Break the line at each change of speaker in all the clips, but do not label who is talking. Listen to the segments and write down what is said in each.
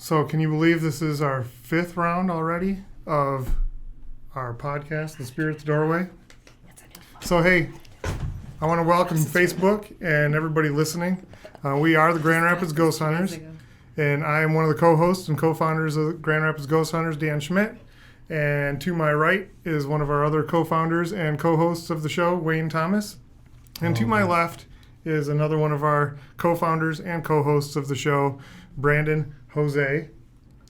So can you believe this is our 5th round already of our podcast, The Spirit's Doorway? So hey, I want to welcome Facebook and everybody listening. We are the Grand Rapids Ghost Hunters, and I am one of the co-hosts and co-founders of the Grand Rapids Ghost Hunters, Dan Schmidt. And to my right is one of our other co-founders and co-hosts of the show, Wayne Thomas. And to my left is another one of our co-founders and co-hosts of the show, Brandon Jose.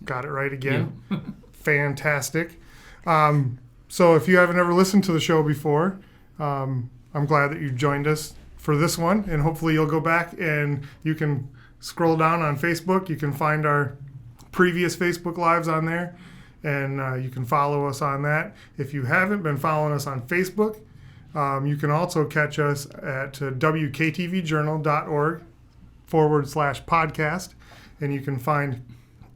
Got it right again. Yeah. Fantastic. So if you haven't ever listened to the show before, I'm glad that you joined us for this one. And hopefully you'll go back and you can scroll down on Facebook. You can find our previous Facebook Lives on there. And you can follow us on that. If you haven't been following us on Facebook, you can also catch us at wktvjournal.org/podcast. And you can find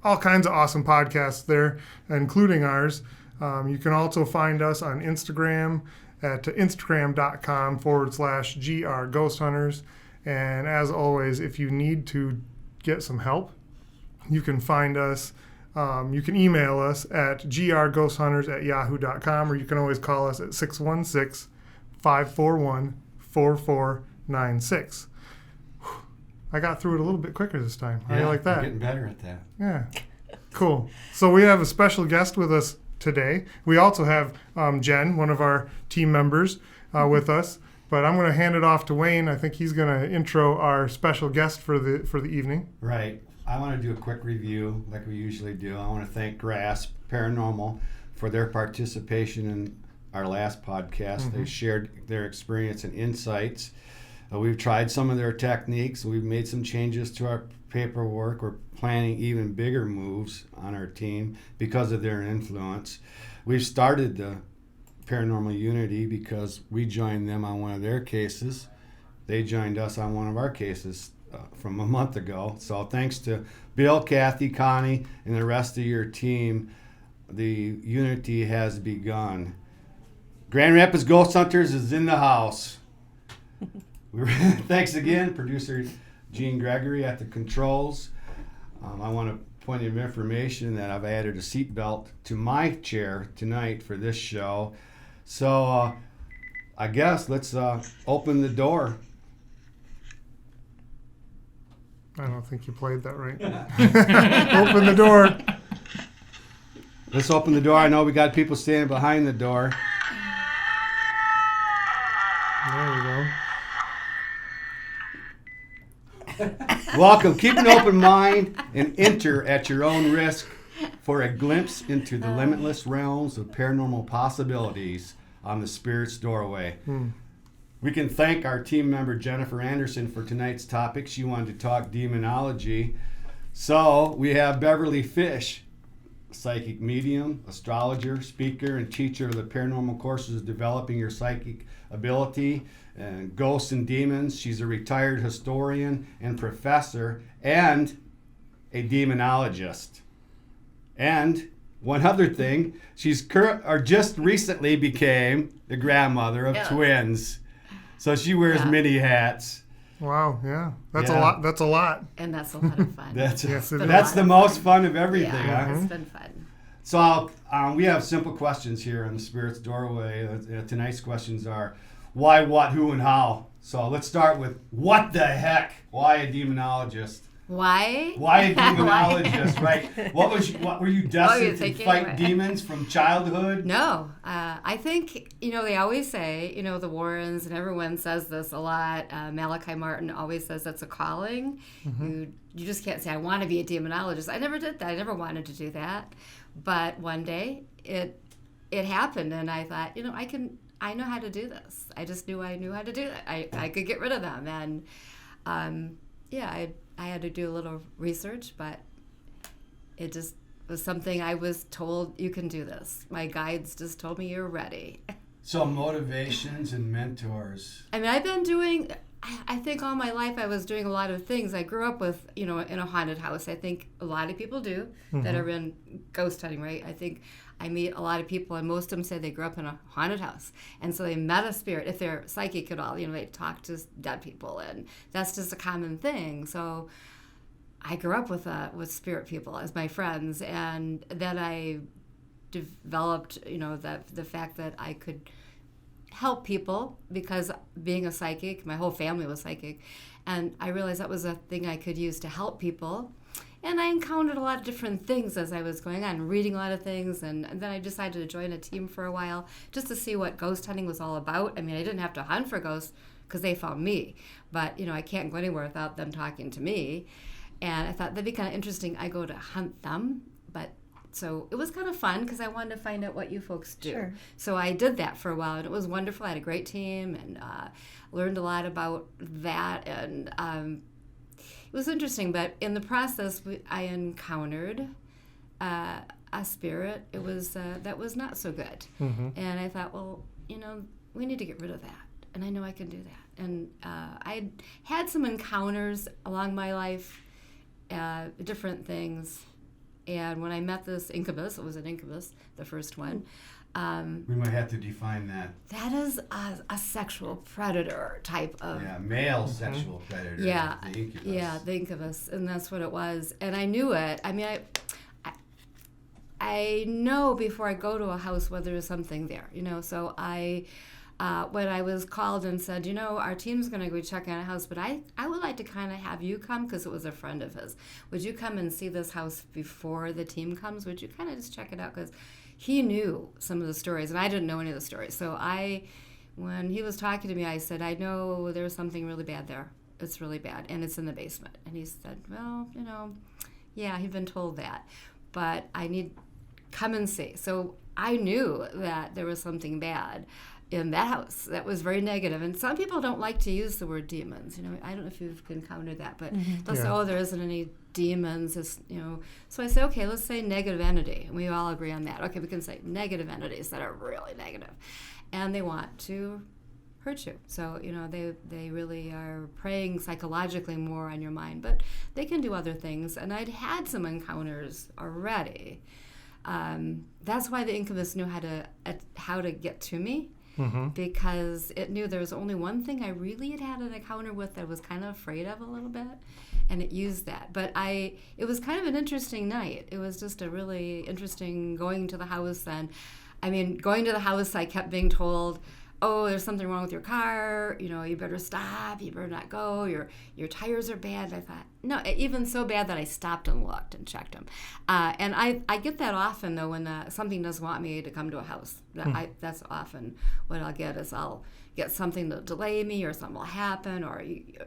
all kinds of awesome podcasts there, including ours. You can also find us on Instagram at instagram.com/GRGHunters. And as always, if you need to get some help, you can find us. You can email us at grghosthunters@yahoo.com, or you can always call us at 616-541-4496. I got through it a little bit quicker this time. How do you like that?
You're getting better at that.
Yeah. Cool. So we have a special guest with us today. We also have Jen, one of our team members, with us. But I'm going to hand it off to Wayne. I think he's going to intro our special guest for the evening.
Right. I want to do a quick review like we usually do. I want to thank GRASP Paranormal for their participation in our last podcast. Mm-hmm. They shared their experience and insights. We've tried some of their techniques. We've made some changes to our paperwork. We're planning even bigger moves on our team because of their influence. We've started the Paranormal Unity because we joined them on one of their cases. They joined us on one of our cases from a month ago. So thanks to Bill, Kathy, Connie, and the rest of your team, the Unity has begun. Grand Rapids Ghost Hunters is in the house. Thanks again, producer Gene Gregory at the controls. I want to point of information that I've added a seatbelt to my chair tonight for this show. So I guess let's open the door.
I don't think you played that right. Open the door.
Let's open the door. I know we got people standing behind the door.
There we go.
Welcome. Keep an open mind and enter at your own risk for a glimpse into the limitless realms of paranormal possibilities on the Spirit's Doorway. We can thank our team member Jennifer Anderson for tonight's topic. She wanted to talk demonology. So we have Beverly Fish, psychic medium, astrologer, speaker, and teacher of the paranormal courses Developing Your Psychic Ability and Ghosts and Demons. She's a retired historian and professor and a demonologist. And one other thing, she's just recently became the grandmother of twins. So she wears many hats.
Wow, yeah. That's a lot. That's a lot.
And that's a lot of fun.
That's the most fun of everything.
Yeah,
huh?
It's been fun.
So we have simple questions here on the Spirit's Doorway. Tonight's questions are why, what, who, and how. So let's start with what the heck? Why a demonologist?
Why?
Why a demonologist, right? What were you destined to fight demons from childhood?
No. I think, they always say, the Warrens and everyone says this a lot. Malachi Martin always says that's a calling. Mm-hmm. You just can't say, I want to be a demonologist. I never did that. I never wanted to do that. But one day it happened, and I thought, I know how to do this. I just knew I knew how to do it. I could get rid of them. And, I had to do a little research, but it just was something I was told, you can do this. My guides just told me you're ready.
So motivations and mentors.
I mean, I've been doing, I think all my life I was doing a lot of things. I grew up with, in a haunted house. I think a lot of people do that are in ghost hunting, right? I think I meet a lot of people, and most of them say they grew up in a haunted house. And so they met a spirit, if they're psychic at all. They talk to dead people, and that's just a common thing. So I grew up with spirit people as my friends, and then I developed, the fact that I could help people because being a psychic, my whole family was psychic, and I realized that was a thing I could use to help people. And I encountered a lot of different things as I was going on, reading a lot of things, and then I decided to join a team for a while just to see what ghost hunting was all about. I mean, I didn't have to hunt for ghosts because they found me, but I can't go anywhere without them talking to me. And I thought that'd be kind of interesting. I go to hunt them, but so it was kind of fun because I wanted to find out what you folks do.
Sure.
So I did that for a while, and it was wonderful. I had a great team and learned a lot about that, and it was interesting. But in the process, I encountered a spirit. It was that was not so good, and I thought, well, we need to get rid of that, and I know I can do that. And I had some encounters along my life, different things. And when I met this incubus, it was an incubus, the first one.
We might have to define that.
That is a sexual predator type of...
Yeah, male sexual predator.
Yeah,
the incubus.
yeah, the incubus, and that's what it was. And I knew it. I mean, I know before I go to a house whether there's something there, So when I was called and said, our team's going to go check on a house, but I would like to kind of have you come because it was a friend of his. Would you come and see this house before the team comes? Would you kind of just check it out? Because he knew some of the stories, and I didn't know any of the stories. So when he was talking to me, I said, I know there's something really bad there. It's really bad, and it's in the basement. And he said, well, yeah, he'd been told that, but I need come and see. So I knew that there was something bad in that house that was very negative. And some people don't like to use the word demons. I don't know if you've encountered that, but they'll say, oh, there isn't any demons. So I say, okay, let's say negative entity. And we all agree on that. Okay, we can say negative entities that are really negative. And they want to hurt you. So, they really are preying psychologically more on your mind. But they can do other things. And I'd had some encounters already. That's why the incubus knew how to get to me. Because it knew there was only one thing I really had an encounter with that I was kind of afraid of a little bit, and it used that. But it was kind of an interesting night. It was just a really interesting going to the house. And going to the house, I kept being told, oh, there's something wrong with your car, you better stop, you better not go, your tires are bad. I thought, no, even so bad that I stopped and looked and checked them. And I get that often, though, when something doesn't want me to come to a house. That's often what I'll get is I'll get something to delay me, or something will happen, or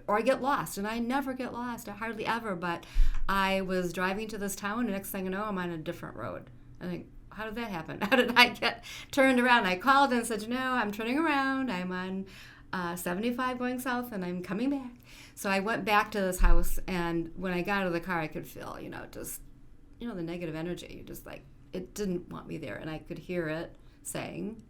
I get lost. And I never get lost, I hardly ever, but I was driving to this town, and next thing I know, I'm on a different road. I think, how did that happen? How did I get turned around? I called and said, I'm turning around. I'm on 75 going south, and I'm coming back. So I went back to this house, and when I got out of the car, I could feel, just, the negative energy. Just like, it didn't want me there. And I could hear it saying,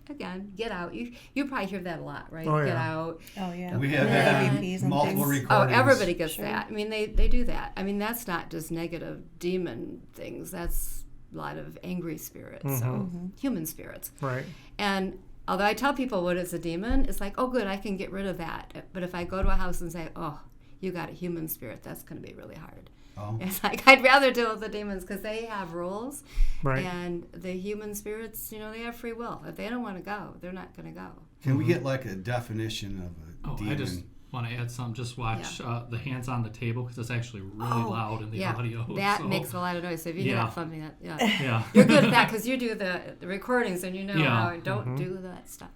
again, get out. You probably hear that a lot, right?
Oh, yeah.
Get out.
Oh, yeah.
We have had
EVPs and
multiple
things.
recordings.
Oh, everybody gets
Sure.
that. They do that. That's not just negative demon things. That's a lot of angry spirits, so human spirits.
Right.
And although I tell people what is a demon, it's like, oh, good, I can get rid of that. But if I go to a house and say, oh, you got a human spirit, that's going to be really hard.
Oh.
It's like, I'd rather deal with the demons because they have rules.
Right.
And the human spirits, they have free will. If they don't want to go, they're not going to go.
Can we get like a definition of a demon?
I just want to add something. Just watch the hands on the table because it's actually really loud in the audio.
That makes a lot of noise. So if you hear something that,
Yeah.
you're good at that because you do the recordings and how I don't do that stuff.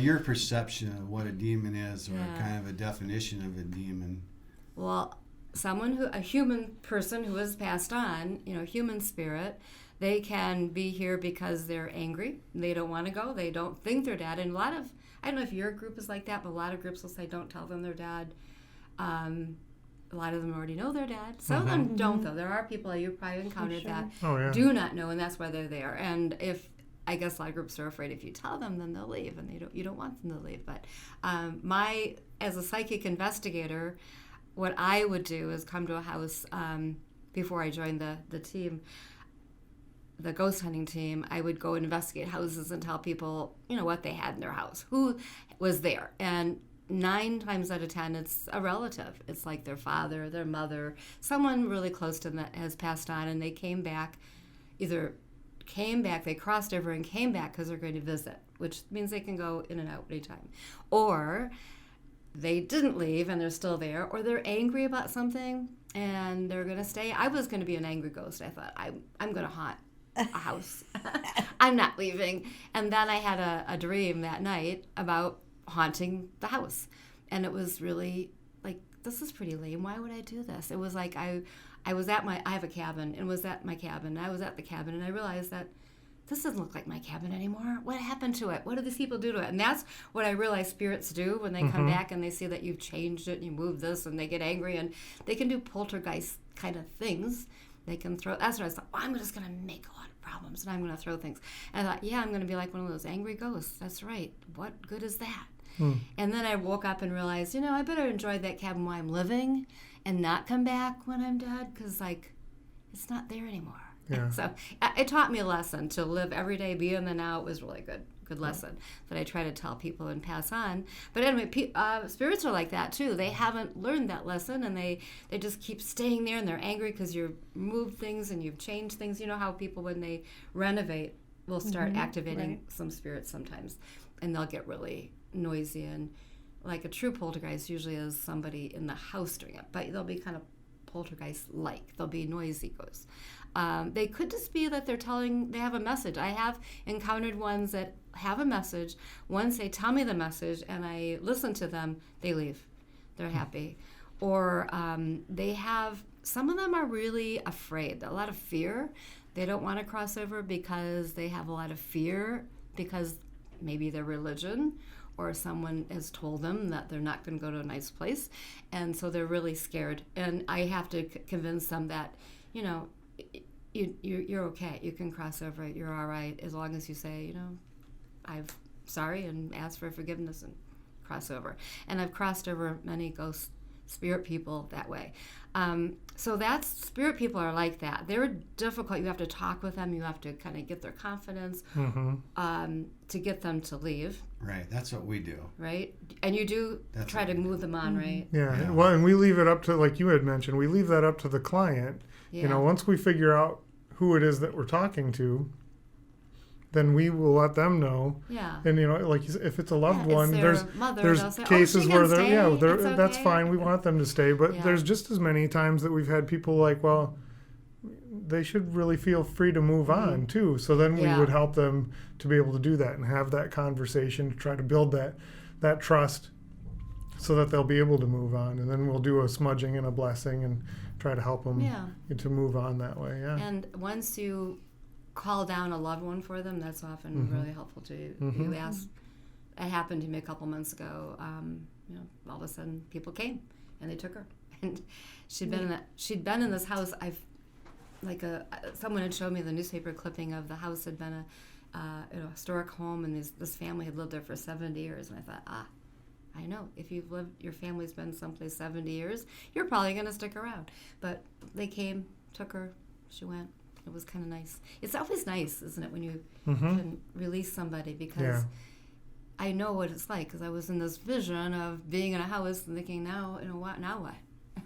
Your perception of what a demon is, or kind of a definition of a demon.
Well, a human person who has passed on, human spirit, they can be here because they're angry. They don't want to go. They don't think they're dead. And I don't know if your group is like that, but a lot of groups will say, don't tell them they're dead. A lot of them already know they're dead. Some of them don't, though. There are people you've probably encountered that do not know, and that's why they're there. And I guess a lot of groups are afraid if you tell them, then they'll leave, and you don't want them to leave. But as a psychic investigator, what I would do is come to a house before I joined the team, the ghost hunting team. I would go investigate houses and tell people, what they had in their house, who was there. And 9 times out of 10, it's a relative. It's like their father, their mother, someone really close to them that has passed on, and they came back, they crossed over and came back because they're going to visit, which means they can go in and out anytime. Or they didn't leave and they're still there, or they're angry about something and they're going to stay. I was going to be an angry ghost. I thought, I'm going to haunt a house. I'm not leaving. And then I had a dream that night about haunting the house. And it was really like, this is pretty lame. Why would I do this? It was like I have a cabin, and was at my cabin. I was at the cabin, and I realized that this doesn't look like my cabin anymore. What happened to it? What do these people do to it? And that's what I realize spirits do when they come back and they see that you've changed it and you moved this, and they get angry, and they can do poltergeist kind of things. They can throw, that's what I thought, I'm just going to make a lot of problems and I'm going to throw things. And I thought, yeah, I'm going to be like one of those angry ghosts. That's right. What good is that? And then I woke up and realized, I better enjoy that cabin while I'm living and not come back when I'm dead, because, like, it's not there anymore.
Yeah.
So it taught me a lesson to live every day, be in the now. It was really good lesson that I try to tell people and pass on. But anyway, spirits are like that too. They haven't learned that lesson, and they just keep staying there, and they're angry because you've moved things and you've changed things. You know how people, when they renovate, will start activating some spirits sometimes, and they'll get really noisy, and like a true poltergeist usually is somebody in the house doing it, but they'll be kind of poltergeist-like. They'll be noisy ghosts. They could just be that they have a message. I have encountered ones that have a message. Once they tell me the message and I listen to them, they leave. They're happy. Or some of them are really afraid, a lot of fear. They don't want to cross over because they have a lot of fear, because maybe their religion or someone has told them that they're not going to go to a nice place, and so they're really scared. And I have to convince them that, you're okay. You can cross over it. You're all right, as long as you say, I'm sorry, and ask for forgiveness and cross over. And I've crossed over many ghost spirit people that way. So spirit people are like that. They're difficult. You have to talk with them. You have to kind of get their confidence to get them to leave.
Right. That's what we do.
Right. And you do try to move them on, right?
Yeah. Well, and we leave it up to, like you had mentioned, we leave that up to the client.
Yeah.
Once we figure out who it is that we're talking to, then we will let them know.
Yeah.
And like you said, if it's a loved one,
their
there's
mother,
there's
say,
cases where they're
it's
that's
okay.
fine. We want them to stay, but
Yeah.
there's just as many times that we've had people like, well, they should really feel free to move on too. So then we would help them to be able to do that and have that conversation to try to build that trust, so that they'll be able to move on. And then we'll do a smudging and a blessing and try to help them to move on that way. Yeah.
And once you call down a loved one for them, that's often really helpful too. You ask. It happened to me a couple months ago. All of a sudden people came and they took her, and she'd been in this house. Someone had showed me the newspaper clipping of the house had been a historic home, and this family had lived there for 70 years. And I thought, I know, if your family's been someplace 70 years, you're probably going to stick around. But they came, took her, she went. It was kind of nice. It's always nice, isn't it, when you can release somebody, because I know what it's like, because I was in this vision of being in a house and thinking, now what?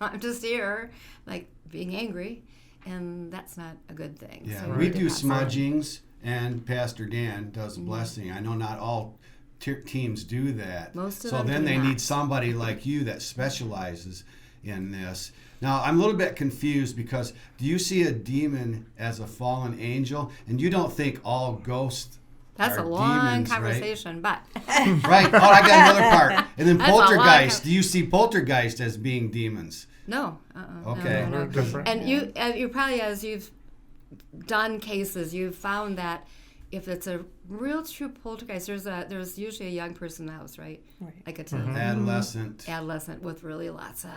I'm just here, like, being angry, and that's not a good thing.
Yeah,
so
we do smudgings, and Pastor Dan does blessing. I know not all teams do that.
Most of
so
them
then
do
they
not.
need somebody like you that specializes in this. Now, I'm a little bit confused, because do you see a demon as a fallen angel? And you don't think all ghosts
That's
are
a long
demons,
conversation,
right?
but...
Right. Oh, I got another part. And then
That's a long
poltergeist. Do you see poltergeist as being demons?
No.
Okay.
No.
Different.
And you probably, as you've done cases, you've found that if it's a real true poltergeist, there's usually a young person in the house, right? Like a adolescent with really lots of,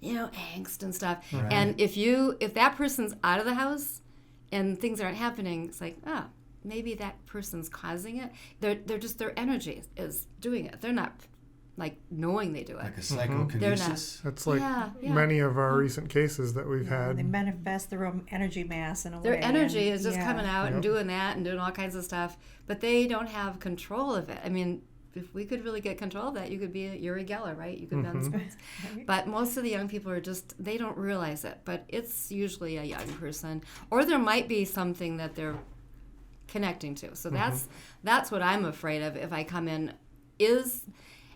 angst and stuff.
Right.
And if that person's out of the house and things aren't happening, it's like, maybe that person's causing it. They're just, their energy is doing it. They're not like knowing they do it.
Like a psychokinesis?
That's like many of our recent cases that we've had.
They manifest their own energy mass in a way.
Their energy is just coming out and doing that and doing all kinds of stuff, but they don't have control of it. I mean, if we could really get control of that, you could be a Uri Geller, right? You could be on screens. But most of the young people are they don't realize it. But it's usually a young person. Or there might be something that they're connecting to. So that's what I'm afraid of if I come in.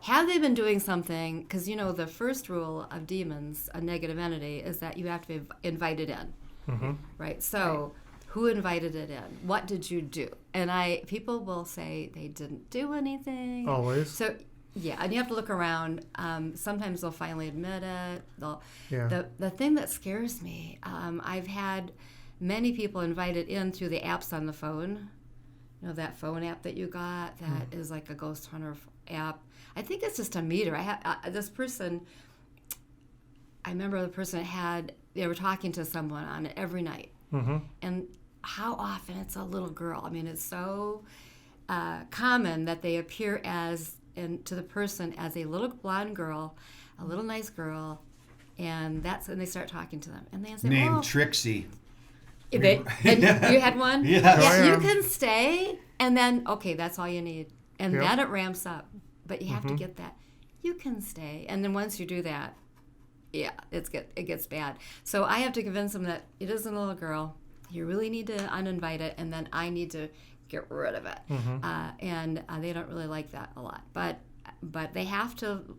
Have they been doing something? Because, the first rule of demons, a negative entity, is that you have to be invited in. Right? So... Who invited it in? What did you do? And people will say they didn't do anything.
Always.
So, yeah, and you have to look around. Sometimes they'll finally admit it. The thing that scares me, I've had many people invited in through the apps on the phone. That phone app that you got that is like a ghost hunter app. I think it's just a meter. This person, I remember the person they were talking to someone on it every night. And how often it's a little girl. I mean, it's so common that they appear to the person as a little blonde girl, a little nice girl, and they start talking to them. And they say,
named Trixie.
And you had one?
Yes.
You can stay, and then, okay, that's all you need. And then it ramps up. But you have to get that. You can stay. And then once you do that, it gets bad. So I have to convince them that it isn't a little girl. You really need to uninvite it, and then I need to get rid of it. And they don't really like that a lot. But they have to,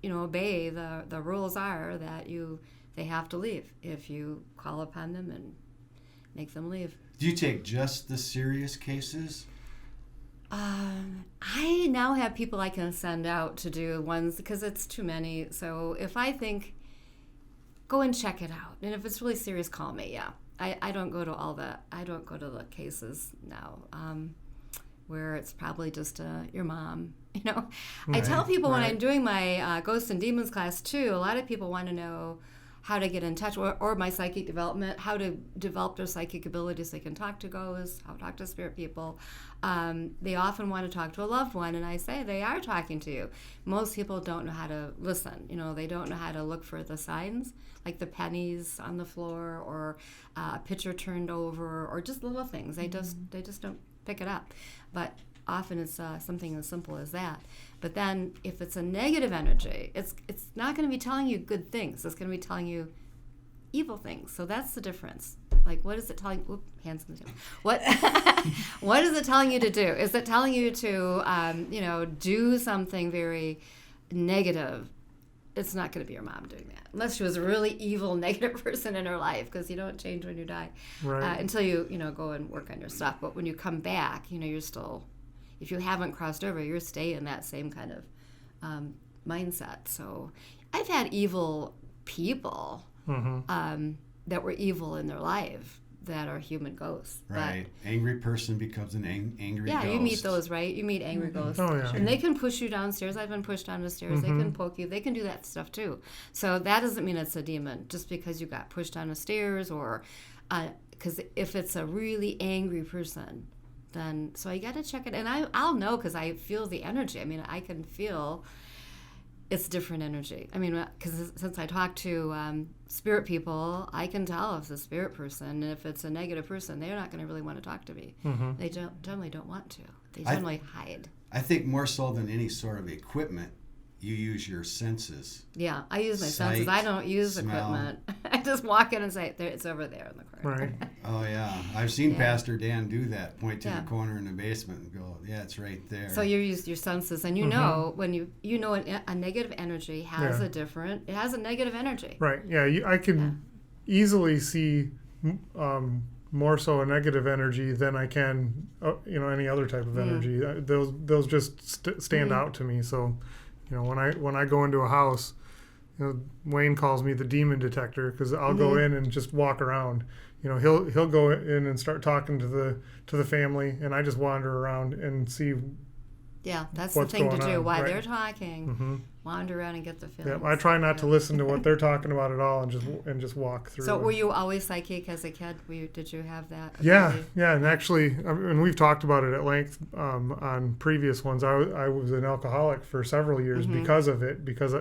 obey the rules are that they have to leave if you call upon them and make them leave.
Do you take just the serious cases?
I now have people I can send out to do ones because it's too many. So if I think, go and check it out. And if it's really serious, call me. Yeah. I don't go to I don't go to the cases now where it's probably just your mom. I tell people when I'm doing my Ghosts and Demons class too, a lot of people want to know how to get in touch or my psychic development, how to develop their psychic abilities. They can talk to ghosts, how to talk to spirit people. They often want to talk to a loved one, and I say they are talking to you. Most people don't know how to listen. They don't know how to look for the signs, like the pennies on the floor or a pitcher turned over or just little things. They just don't pick it up. But often it's something as simple as that. But then if it's a negative energy, it's not going to be telling you good things. It's going to be telling you evil things. So that's the difference. Like, what is it telling? Whoop, hands in the table. What is it telling you to do? Is it telling you to do something very negative? It's not going to be your mom doing that, unless she was a really evil, negative person in her life, because you don't change when you die, until you go and work on your stuff. But when you come back, you're still, if you haven't crossed over, you're staying in that same kind of mindset. So I've had evil people that were evil in their life that are human ghosts.
Right. Angry person becomes an angry ghost.
Yeah, you meet those, right? You meet angry ghosts.
Oh, yeah.
And they can push you downstairs. I've been pushed down the stairs. They can poke you. They can do that stuff too. So that doesn't mean it's a demon just because you got pushed down the stairs or because if it's a really angry person, then so you got to check it. And I'll know because I feel the energy. I mean, I can feel it's different energy. I mean, because since I talk to spirit people, I can tell if it's a spirit person. And if it's a negative person, they're not going to really want to talk to me. They generally don't want to. They generally hide.
I think more so than any sort of equipment, you use your senses.
Yeah, I use my
Sight,
senses. I don't use
smell.
equipment. I just walk in and say, it's over there in the corner.
Right.
Oh, yeah. I've seen
Yeah.
Pastor Dan do that, point to
Yeah.
the corner in the basement and go, yeah, it's right there.
So you use your senses, and you know when you know a negative energy has it has a negative energy.
Right. Yeah. I can easily see more so a negative energy than I can, any other type of energy. Those just stand out to me. So, when I go into a house, Wayne calls me the demon detector because I'll go in and just walk around. He'll go in and start talking to the family, and I just wander around and see.
Yeah, that's
what's
the thing to
going
do
on,
while
right.
they're talking. Wander around and get the feelings.
Yeah, I try not to listen to what they're talking about at all, and just walk through.
So were you always psychic as a kid? Did you have that
Yeah,
ability?
and actually, and we've talked about it at length on previous ones. I was an alcoholic for several years because of it, because I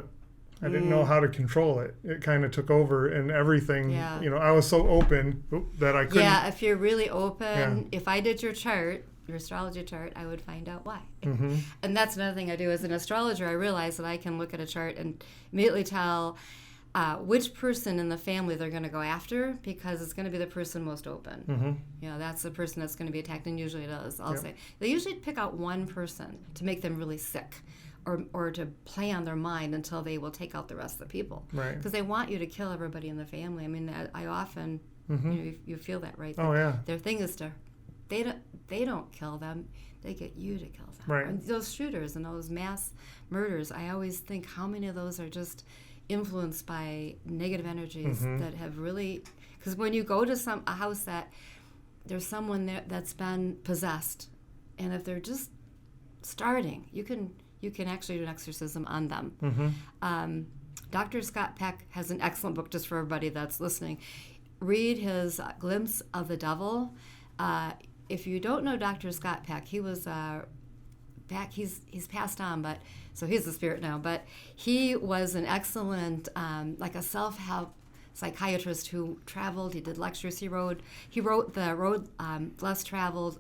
didn't know how to control it. It kind of took over, and everything.
Yeah.
I was so open that I couldn't.
Yeah, if you're really open, if I did your chart, your astrology chart, I would find out why.
Mm-hmm.
And that's another thing I do as an astrologer. I realize that I can look at a chart and immediately tell which person in the family they're going to go after, because it's going to be the person most open.
Mm-hmm.
You know, that's the person that's going to be attacked, and usually it is. I'll
Yep.
say they usually pick out one person to make them really sick, or to play on their mind until they will take out the rest of the people.
Right.
Because they want you to kill everybody in the family. I mean, I often,
Mm-hmm.
you feel that, right?
Oh, yeah.
Their thing is they don't kill them, they get you to kill them.
Right.
And those shooters and those mass murders, I always think how many of those are just influenced by negative energies
Mm-hmm.
that have really, because when you go to a house that there's someone there that's been possessed, and if they're just starting, you can actually do an exorcism on them.
Mm-hmm.
Dr. Scott Peck has an excellent book, just for everybody that's listening. Read his Glimpse of the Devil. If you don't know Dr. Scott Peck, he was back. He's passed on, but so he's a spirit now. But he was an excellent, like a self-help psychiatrist who traveled. He did lectures. He wrote the Road Less Traveled,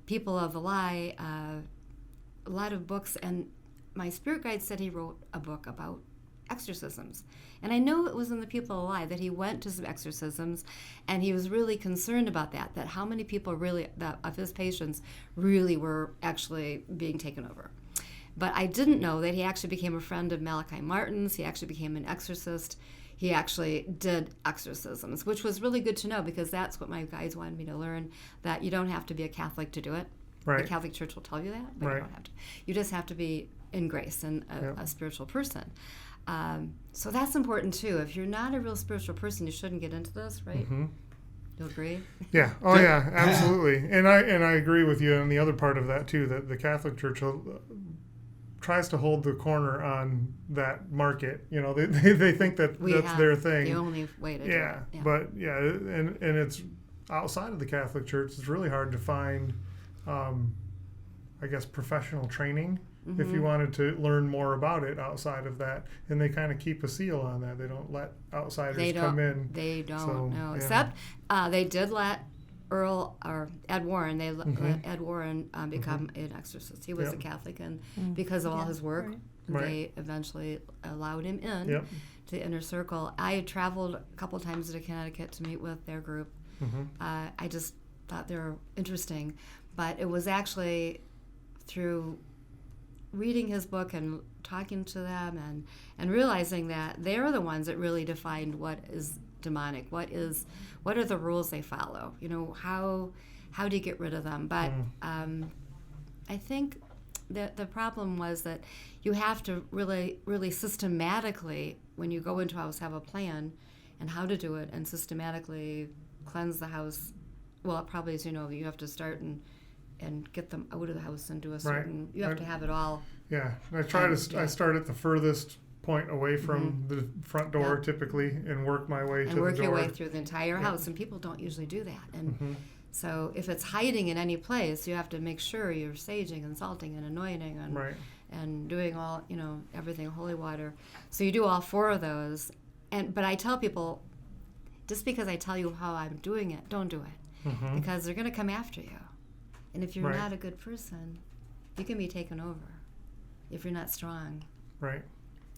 People of the Lie, a lot of books. And my spirit guide said he wrote a book about exorcisms. And I know it was in the People Alive that he went to some exorcisms, and he was really concerned about that how many people really, of his patients, really were actually being taken over. But I didn't know that he actually became a friend of Malachi Martin's. He actually became an exorcist. He actually did exorcisms, which was really good to know, because that's what my guides wanted me to learn, that you don't have to be a Catholic to do it.
Right.
The Catholic Church will tell you that, but
Right.
you don't have to. You just have to be in grace and
Yep.
a spiritual person. So that's important too. If you're not a real spiritual person, you shouldn't get into this, right?
Mm-hmm.
You agree?
Yeah. Oh, yeah. Absolutely. And I agree with you on the other part of that too. That the Catholic Church tries to hold the corner on that market. You know, they think that that's their thing.
The only way to do it.
Yeah. But yeah, and it's outside of the Catholic Church. It's really hard to find, I guess, professional training.
Mm-hmm.
If you wanted to learn more about it outside of that, and they kind of keep a seal on that. They don't let outsiders come in.
They don't
So,
know.
yeah.
Except they did let Ed Warren. They let Ed Warren become an exorcist. He was
Yep.
a Catholic, and because of all his work, they eventually allowed him in
Yep.
to the inner circle. I had traveled a couple times to Connecticut to meet with their group.
Mm-hmm.
I just thought they were interesting, but it was actually through reading his book and talking to them and realizing that they're the ones that really defined what is demonic, what are the rules they follow, you know, how do you get rid of them. But I think that the problem was that you have to really systematically, when you go into a house, have a plan and how to do it, and systematically cleanse the house. Well, probably, as you know, you have to start and get them out of the house and do a certain. You have to have it all.
Yeah, and I start at the furthest point away from the front door typically, and work my way to the door.
And work your way through the entire house, and people don't usually do that. And so if it's hiding in any place, you have to make sure you're saging and salting and anointing and doing all, you know, everything, holy water. So you do all four of those. But I tell people, just because I tell you how I'm doing it, don't do it, because they're going to come after you. And if you're not a good person, you can be taken over if you're not strong.
Right.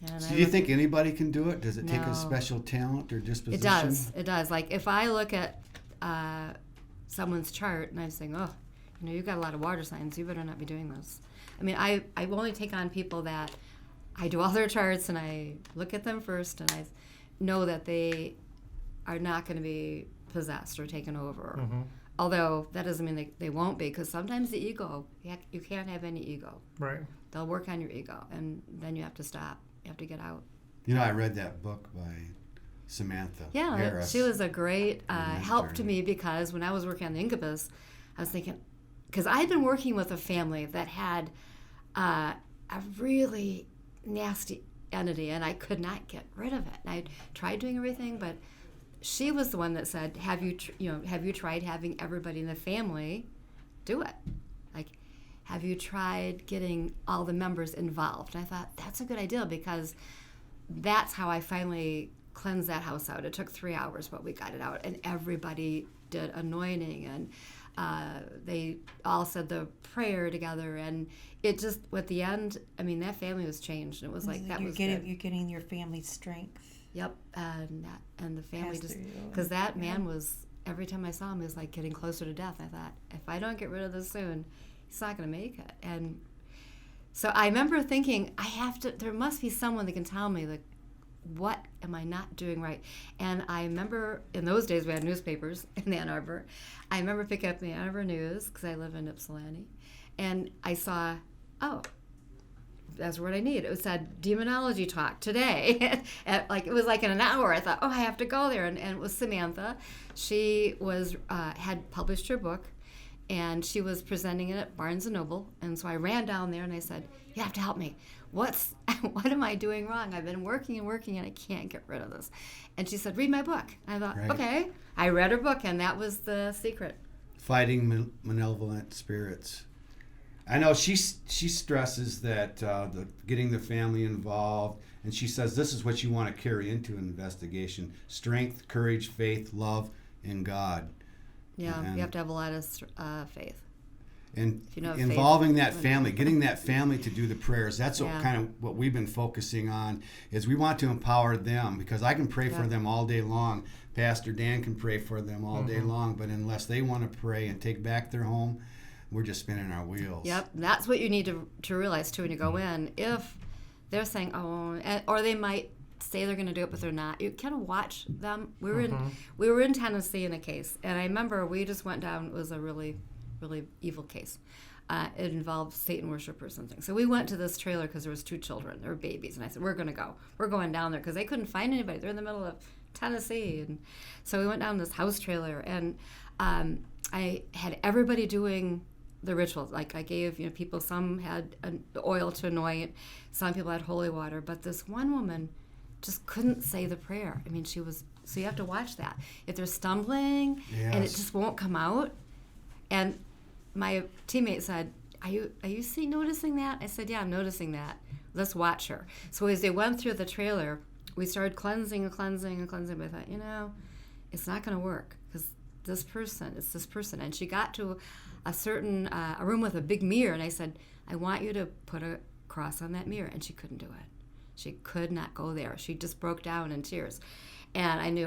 And
So do you think anybody can do it? Does it take a special talent or disposition?
It does. Like if I look at someone's chart and I'm saying, oh, you know, you've got a lot of water signs, you better not be doing this. I mean, I only take on people that I do all their charts and I look at them first and I know that they are not going to be possessed or taken over. Although that doesn't mean they won't be, because sometimes the ego, you can't have any ego.
Right.
They'll work on your ego, and then you have to stop. You have to get out.
You know, I read that book by Samantha Harris.
She was a great help to me, because when I was working on the incubus, I was thinking, because I had been working with a family that had a really nasty entity, and I could not get rid of it. And I tried doing everything, but she was the one that said, have you tried having everybody in the family do it? Like, have you tried getting all the members involved? And I thought, that's a good idea, because that's how I finally cleanse that house out. It took 3 hours, but we got it out. And everybody did anointing, and they all said the prayer together. And it just, at the end, I mean, that family was changed. And it was like, that was good.
You're getting your family's strength.
Yep. And the family
Passed
just,
through you.
because that man was, every time I saw him, he was like getting closer to death. I thought, if I don't get rid of this soon, he's not going to make it. And so I remember thinking, there must be someone that can tell me, like, what am I not doing right? And I remember in those days we had newspapers in Ann Arbor. I remember picking up the Ann Arbor News because I live in Ypsilanti, and I saw, oh, that's what I need. It said demonology talk today. It was like in an hour. I thought, oh, I have to go there. And it was Samantha. She was had published her book, and she was presenting it at Barnes & Noble. And so I ran down there and I said, you have to help me. What am I doing wrong? I've been working and I can't get rid of this. And she said, read my book. And I thought,
Right.
Okay. I read her book, and that was the secret.
Fighting malevolent spirits. I know she stresses that getting the family involved, and she says this is what you want to carry into an investigation: strength, courage, faith, love in God.
Yeah,
And
you have to have a lot of faith.
And
If you know
involving
faith,
that family, getting that family to do the prayers. That's
Yeah.
kind of what we've been focusing on, is we want to empower them, because I can pray for them all day long. Pastor Dan can pray for them all day long, but unless they want to pray and take back their home, we're just spinning our wheels.
Yep, that's what you need to realize too when you go in. If they're saying, or they might say they're going to do it, but they're not. You kind of watch them. We were in Tennessee in a case, and I remember we just went down. It was a really, really evil case. It involved Satan worship or something. So we went to this trailer because there was 2 children. They were babies, and I said, we're going to go. We're going down there because they couldn't find anybody. They're in the middle of Tennessee, and so we went down this house trailer, and I had everybody doing the rituals. Like I gave, people, some had the oil to anoint, some people had holy water, but this one woman just couldn't say the prayer. I mean, so you have to watch that. If they're stumbling and it just won't come out. And my teammate said, are you noticing that? I said, yeah, I'm noticing that. Let's watch her. So as they went through the trailer, we started cleansing. But I thought, it's not going to work because it's this person. And she got to a certain a room with a big mirror, and I said, I want you to put a cross on that mirror. And she couldn't do it. She could not go there. She just broke down in tears. And I knew,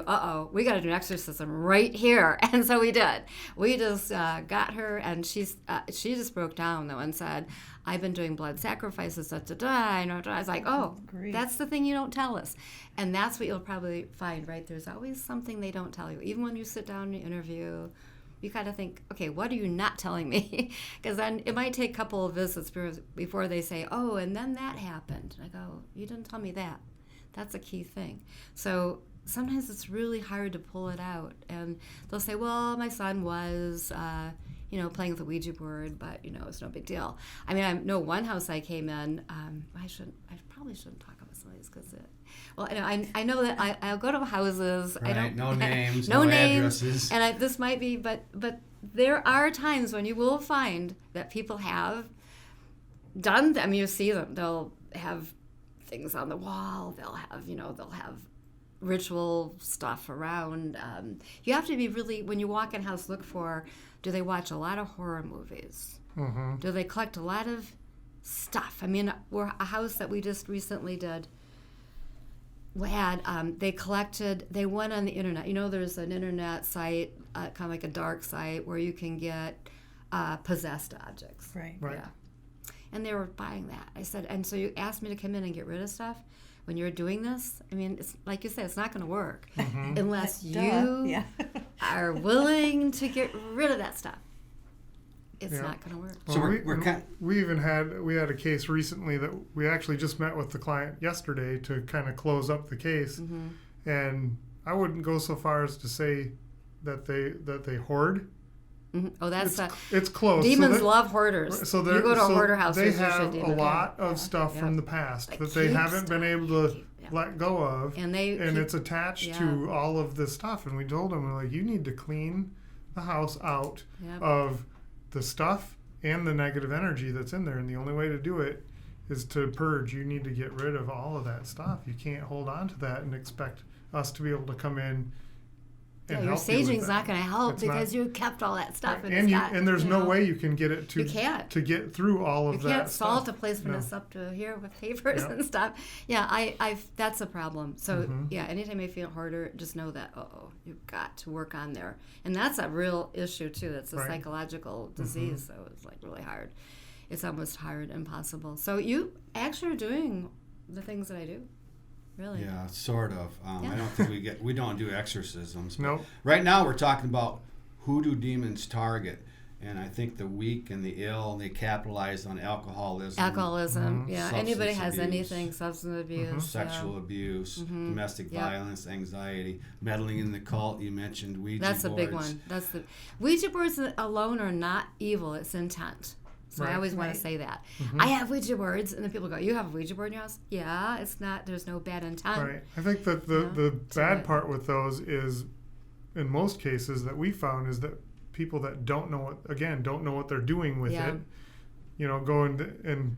we got to do an exorcism right here. And so we did. We just got her, and she just broke down, though, and said, I've been doing blood sacrifices, I was like,
Great.
That's the thing you don't tell us. And that's what you'll probably find, right? There's always something they don't tell you. Even when you sit down and you interview, you kind of think, okay, what are you not telling me? Because then it might take a couple of visits before they say, and then that happened. And I go, you didn't tell me that. That's a key thing. So sometimes it's really hard to pull it out. And they'll say, well, my son was, playing with a Ouija board, but, it's no big deal. I mean, I know one house I came in, I probably shouldn't talk about some of these because I know that I'll go to houses.
Right,
I don't,
no names,
no
names,
addresses. And this might be, but there are times when you will find that people have done, you see them, they'll have things on the wall, they'll have ritual stuff around. You have to be really, when you walk in a house, look for, do they watch a lot of horror movies? Mm-hmm. Do they collect a lot of stuff? I mean, we're a house that we just recently did. They went on the internet. There's an internet site, kind of like a dark site, where you can get possessed objects.
Right.
Yeah. And they were buying that. I said, and so you asked me to come in and get rid of stuff? When you're doing this, I mean, it's like you said, it's not going to work unless you are willing to get rid of that stuff. It's not going to work.
Well, we had a case recently that we actually just met with the client yesterday to kind of close up the case, and I wouldn't go so far as to say that they hoard.
Mm-hmm. Oh,
it's close.
Demons love hoarders.
So
you go to a hoarder house.
They have a lot of stuff from the past that they haven't been able to let go of, and it's attached to all of this stuff. And we told them, we're like, you need to clean the house out of the stuff and the negative energy that's in there. And the only way to do it is to purge. You need to get rid of all of that stuff. You can't hold on to that and expect us to be able to come in and
your
help you with
saging's
that.
not going to help
It's
because
not-
you kept all that stuff.
and
it's got,
there's no
know,
way you can get it to
You can't.
to get through all of
You
that
can't salt a
stuff.
place when
No.
it's up to here with papers
Yeah.
and stuff. Yeah, I've that's a problem. So
Mm-hmm.
yeah, anytime you feel harder, just know that you've got to work on there, and that's a real issue too. That's a
Right.
psychological disease, so it's like really hard. It's almost hard, impossible. So you actually are doing the things that I do, really.
Yeah, sort of. I don't think we don't do exorcisms. But
Nope.
Right now we're talking about who do demons target, and I think the weak and the ill, they capitalize on alcoholism,
Alcoholism, yeah.
Substance
Anybody has
abuse.
anything, substance abuse,
sexual abuse, domestic
Yep.
violence, anxiety, meddling in the cult. You mentioned Ouija
That's a
boards.
big one. That's the Ouija boards alone are not evil. It's intent. So I
Right.
always want
Right.
to say that. I have Ouija boards, and then people go, "You have a Ouija board in your house?" Yeah, it's not. There's no bad intent.
Right. I think that the bad part with those is, in most cases that we found, is that people that don't know what they're doing with
Yeah.
it, go and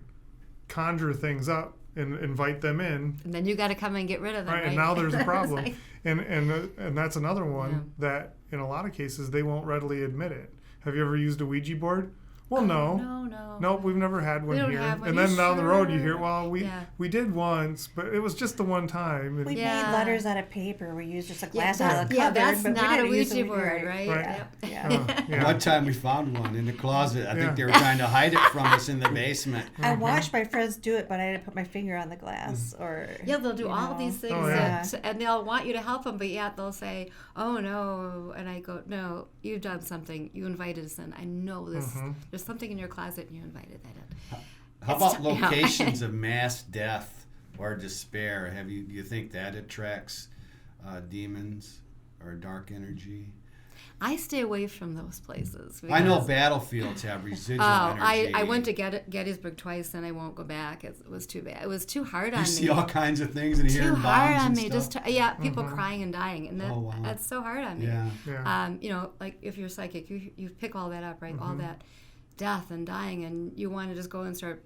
conjure things up and invite them in.
And then you got to come and get rid of them.
Right,
Right.
and now there's a
It's
problem,
like-
and that's another one that in a lot of cases they won't readily admit it. Have you ever used a Ouija board? Well, no.
No.
Nope, we've never had one
We don't
here.
have one.
And
You
then down the road you hear,
sure?
well, we did once, but it was just the one time. And
We
Yeah.
made letters out of paper. We used just a glass
that-
out of the
yeah,
cupboard.
that's
but we
not a
didn't use
Ouija
them-
board, right?
Right.
Yep.
Yeah.
yeah.
One time we found one in the closet. I
Yeah.
think they were trying to hide it from us in the basement.
I watched my friends do it, but I didn't put my finger on the glass or.
Yeah, they'll do
you
all
know.
these things,
Oh, yeah.
and they'll want you to help them, but yet they'll say, "Oh no," and I go, "No, you've done something. You invited us in. I know this. There's something in your closet, and you invited that in."
How
It's
about
t- yeah.
locations of mass death or despair? Do you think that attracts demons or dark energy?
I stay away from those places.
I know
because-
battlefields have residual
Oh,
energy.
I went to Gettysburg twice, and I won't go back. It was too bad. It was too hard on
You
me.
see all kinds of things and hear
Too
bombs
hard on
and
me.
stuff.
Just people crying and dying, and
Oh, wow.
that's so hard on me.
Yeah.
Yeah.
Like if you're psychic, you pick all that up, right? All that death and dying, and you want to just go and start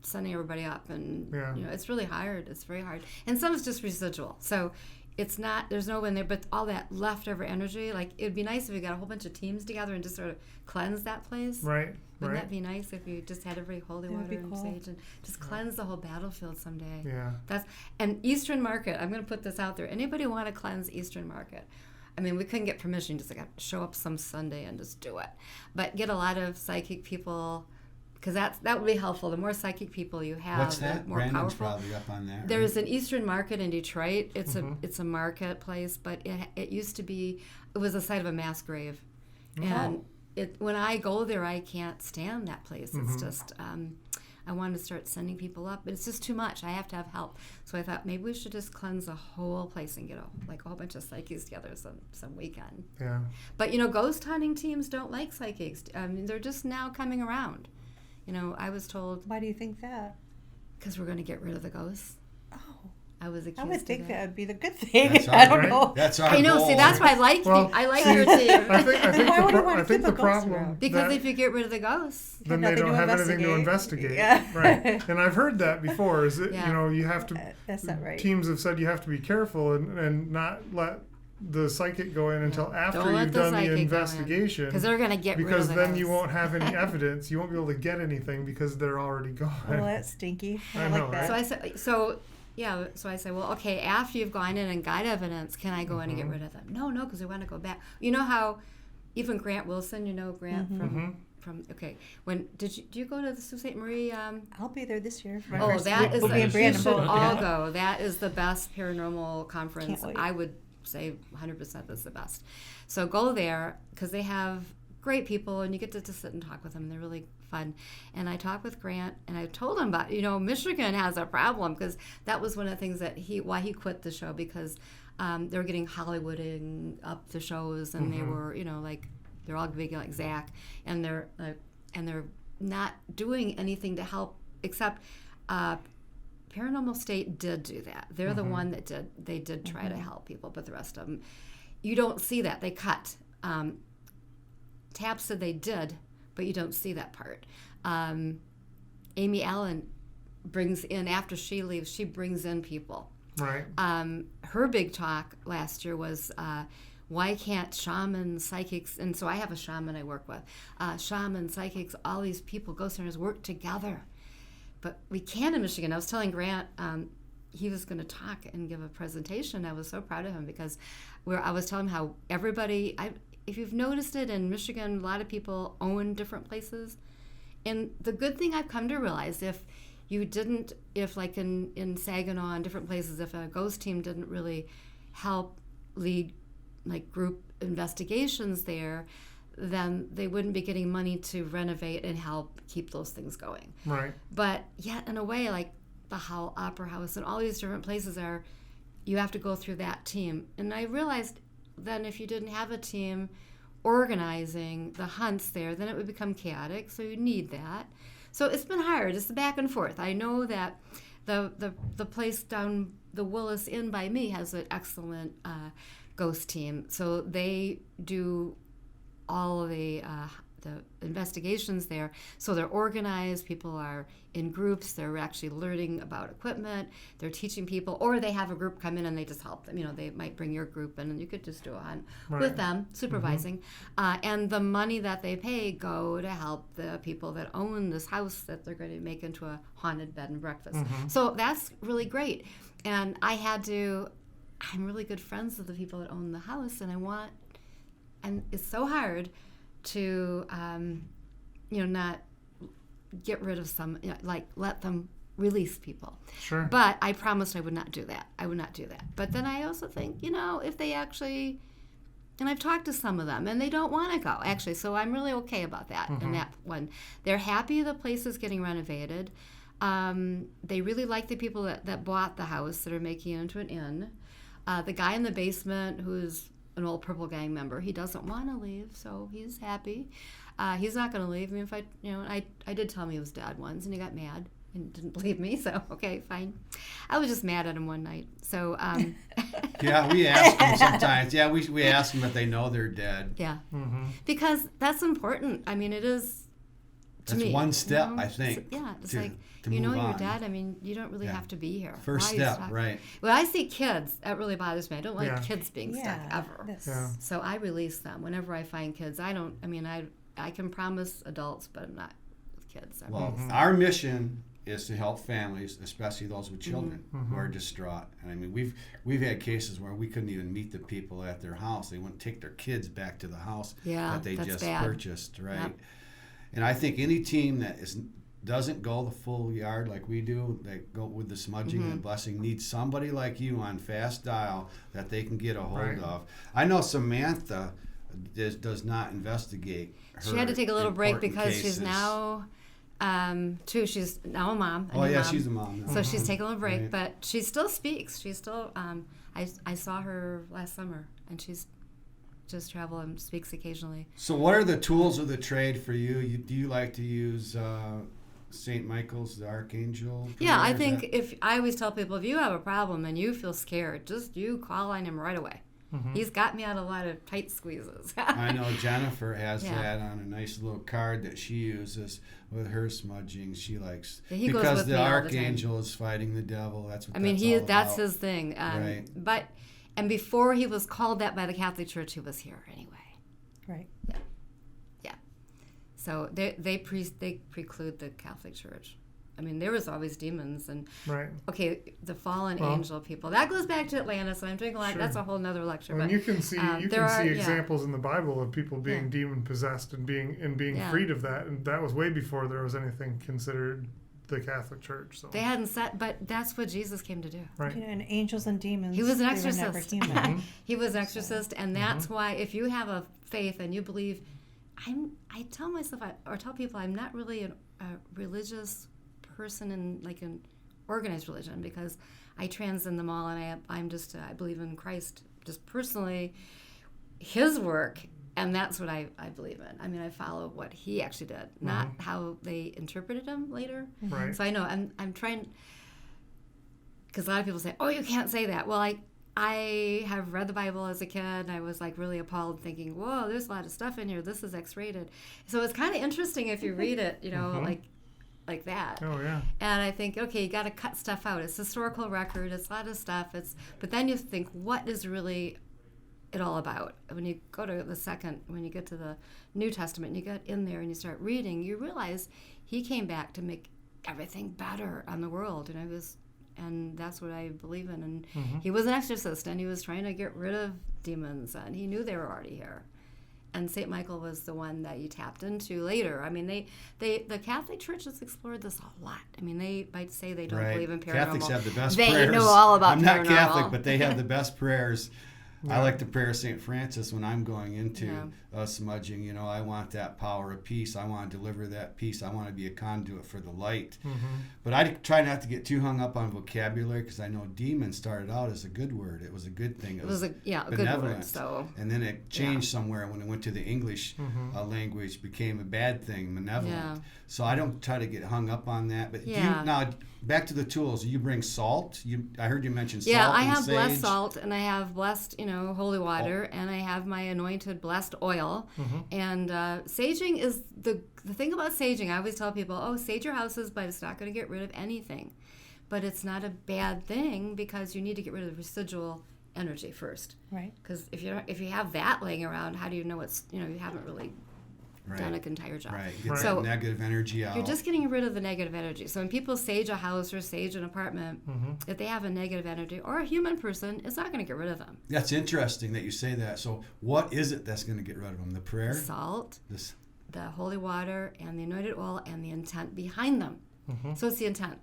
sending everybody up, and
Yeah.
it's really hard. It's very hard, and some is just residual. So it's not. There's no one there, but all that leftover energy. Like it'd be nice if we got a whole bunch of teams together and just sort of cleanse that place.
Right.
Wouldn't that be nice if you just had every holy
That would
water
be
and
cool.
sage and just cleanse the whole battlefield someday?
Yeah.
And Eastern Market. I'm going to put this out there. Anybody want to cleanse Eastern Market? I mean, we couldn't get permission. Just like show up some Sunday and just do it. But get a lot of psychic people, because that would be helpful. The more psychic people you have,
What's
the
that?
more
Brandon's
powerful.
probably up on that.
There's an Eastern Market in Detroit. It's a marketplace, but it used to be. It was the site of a mass grave, and when I go there, I can't stand that place. It's just. I want to start sending people up, but it's just too much. I have to have help. So I thought maybe we should just cleanse the whole place and get a whole bunch of psychics together some weekend.
Yeah.
But ghost hunting teams don't like psychics. I mean, they're just now coming around. I was told
Why do you think that?
because we're going to get rid of the ghosts.
Oh,
I was accused
I would
of
think
that.
that would be the good thing.
That's
I
our-
don't
right?
know.
That's our
I know.
goal.
See, that's why I like
Well,
I like your team
I think
Why would you want
I
to
think
keep
the
a ghost
problem
around?
because
that-
if you get rid of the ghosts,
then they
nothing
don't
to
have anything to investigate.
Yeah.
Right. And I've heard that before. Is that
Yeah.
you have to.
That's not right.
Teams have said you have to be careful and not let the psychic go in until after
Don't let
you've
the
done the
psychic go in.
investigation.
because they're going to get rid of
Because
the
then
ghosts.
you won't have any evidence. You won't be able to get anything because they're already gone.
Well, that's stinky. I
I
don't
know,
like that.
So I said, so I said, well, okay, after you've gone in and got evidence, can I go in and get rid of them? No, because we want to go back. You know how even Grant Wilson, Grant from okay. Do you go to the Sault Ste. Marie?
I'll be there this year. For my
Oh,
first
that
week.
is
We'll be in
you
Brandon
should
both.
all
Yeah.
go. That is the best paranormal conference.
Can't wait.
I would say 100% that's the best. So go there because they have great people and you get to sit and talk with them. And they're really fun. And I talked with Grant and I told him about, Michigan has a problem because that was one of the things that why he quit the show because they were getting Hollywooding up the shows and they were, they're all big like Zach and they're not doing anything to help except Paranormal State did do that. They're the one that did try to help people, but the rest of them, you don't see that. They cut. TAP said they did, but you don't see that part. Amy Allen brings in, after she leaves, she brings in people.
Right.
Her big talk last year was, why can't shamans, psychics, and so I have a shaman I work with, shamans, psychics, all these people, ghost hunters work together. But we can in Michigan. I was telling Grant, he was going to talk and give a presentation. I was so proud of him because I was telling him how everybody, if you've noticed it in Michigan, a lot of people own different places. And the good thing I've come to realize, if like in Saginaw and different places, if a ghost team didn't really help lead like group investigations there, then they wouldn't be getting money to renovate and help keep those things going.
Right.
But yet, in a way, like the Howell Opera House and all these different places you have to go through that team. And I realized then if you didn't have a team organizing the hunts there, then it would become chaotic, so you need that. So it's been hard. It's the back and forth. I know that the place down the Willis Inn by me has an excellent ghost team. So they do all of the investigations there. So they're organized. People are in groups. They're actually learning about equipment. They're teaching people, or they have a group come in and they just help them. They might bring your group in and you could just do a hunt with them, supervising. And the money that they pay go to help the people that own this house that they're going to make into a haunted bed and breakfast. So that's really great. And I'm really good friends with the people that own the house, and it's so hard to, not get rid of some, let them release people.
Sure.
But I promised I would not do that. But then I also think, if they actually, and I've talked to some of them, and they don't want to go, actually, so I'm really okay about that. And that one, they're happy the place is getting renovated. They really like the people that bought the house that are making it into an inn. The guy in the basement, who's an old Purple Gang member, he doesn't want to leave, so he's happy. He's not going to leave. I mean, if I did tell him he was dead once, and he got mad and didn't believe me, so okay, fine. I was just mad at him one night. So
yeah, we ask them sometimes. Yeah, we ask them if they know they're dead.
Yeah, because that's important. I mean, it is.
That's one step, I think.
It's like, you're dead. I mean, you don't really have to be here.
First step, right.
When I see kids, that really bothers me. I don't like kids being stuck ever.
Yeah.
So I release them whenever I find kids. I can promise adults, but I'm not with kids.
Our mission is to help families, especially those with children who are distraught. And I mean, we've had cases where we couldn't even meet the people at their house. They wouldn't take their kids back to the house that they just purchased, right?
Yep.
And I think any team that doesn't go the full yard like we do, that go with the smudging and blessing, needs somebody like you on fast dial that they can get a hold of. I know Samantha does not investigate her.
She had to take a little break because
cases.
she's now, she's now a mom.
She's a mom now.
So she's taking a little break,
Right.
but she still speaks. She's still, I saw her last summer, and she's just travel and speaks occasionally.
So what are the tools of the trade for you? Do you like to use St. Michael's, the Archangel?
Yeah, I think I always tell people, if you have a problem and you feel scared, just you call on him right away. He's got me out of a lot of tight squeezes.
I know Jennifer has that on a nice little card that she uses with her smudging. She likes because the Archangel is fighting the devil. That's what
that's his thing.
Right.
And before he was called that by the Catholic Church, he was here anyway.
Right.
Yeah. So they preclude the Catholic Church. I mean, there was always demons and the fallen angel people. That goes back to Atlantis. And I'm doing a lot. Sure. That's a whole nother lecture.
Well,
but
you can see examples in the Bible of people being demon possessed and being freed of that, and that was way before there was anything considered the Catholic Church. So
they hadn't set, but that's what Jesus came to do.
Right.
And angels and demons.
He was an
exorcist. They were never human.
He was an exorcist, and that's why if you have a faith and you believe, I tell myself or tell people I'm not really a religious person in like an organized religion because I transcend them all, and I believe in Christ just personally, His work. And that's what I believe in. I mean, I follow what he actually did, not how they interpreted him later.
Right.
So I know I'm trying, because a lot of people say, "Oh, you can't say that." Well, I have read the Bible as a kid, and I was like really appalled, thinking, "Whoa, there's a lot of stuff in here. This is X-rated." So it's kind of interesting if you read it, like like that.
Oh yeah.
And I think, okay, you got to cut stuff out. It's historical record. It's a lot of stuff. But then you think, what is really it all about? When you go to when you get to the New Testament, and you get in there and you start reading, you realize he came back to make everything better on the world, and that's what I believe in. And he was an exorcist, and he was trying to get rid of demons, and he knew they were already here. And St. Michael was the one that you tapped into later. I mean, the Catholic Church has explored this a lot. I mean, they might say they don't believe in paranormal.
Catholics have the best
they
prayers.
Know all about
I'm
paranormal.
not Catholic, but they have the best prayers.
Yeah.
I like the prayer of St. Francis when I'm going into smudging. You know, I want that power of peace. I want to deliver that peace. I want to be a conduit for the light. But I try not to get too hung up on vocabulary, because I know demon started out as a good word. It was a good thing. It was a good word. So. And then it changed somewhere when it went to the English language, became a bad thing, malevolent. Yeah. So I don't try to get hung up on that. But now, back to the tools. You bring salt. I heard you mention salt.
Yeah, I have
sage.
blessed salt, and I have blessed, holy water, and I have my anointed blessed oil. And saging is the thing about saging. I always tell people, sage your houses, but it's not going to get rid of anything. But it's not a bad thing, because you need to get rid of the residual energy first.
Right.
Because if you have that laying around, how do you know it's you haven't really done an entire job.
Right. Get that negative energy out.
You're just getting rid of the negative energy. So when people sage a house or sage an apartment, if they have a negative energy, or a human person, it's not going to get rid of them.
That's interesting that you say that. So what is it that's going to get rid of them? The prayer?
Salt, the holy water, and the anointed oil, and the intent behind them. So it's the intent.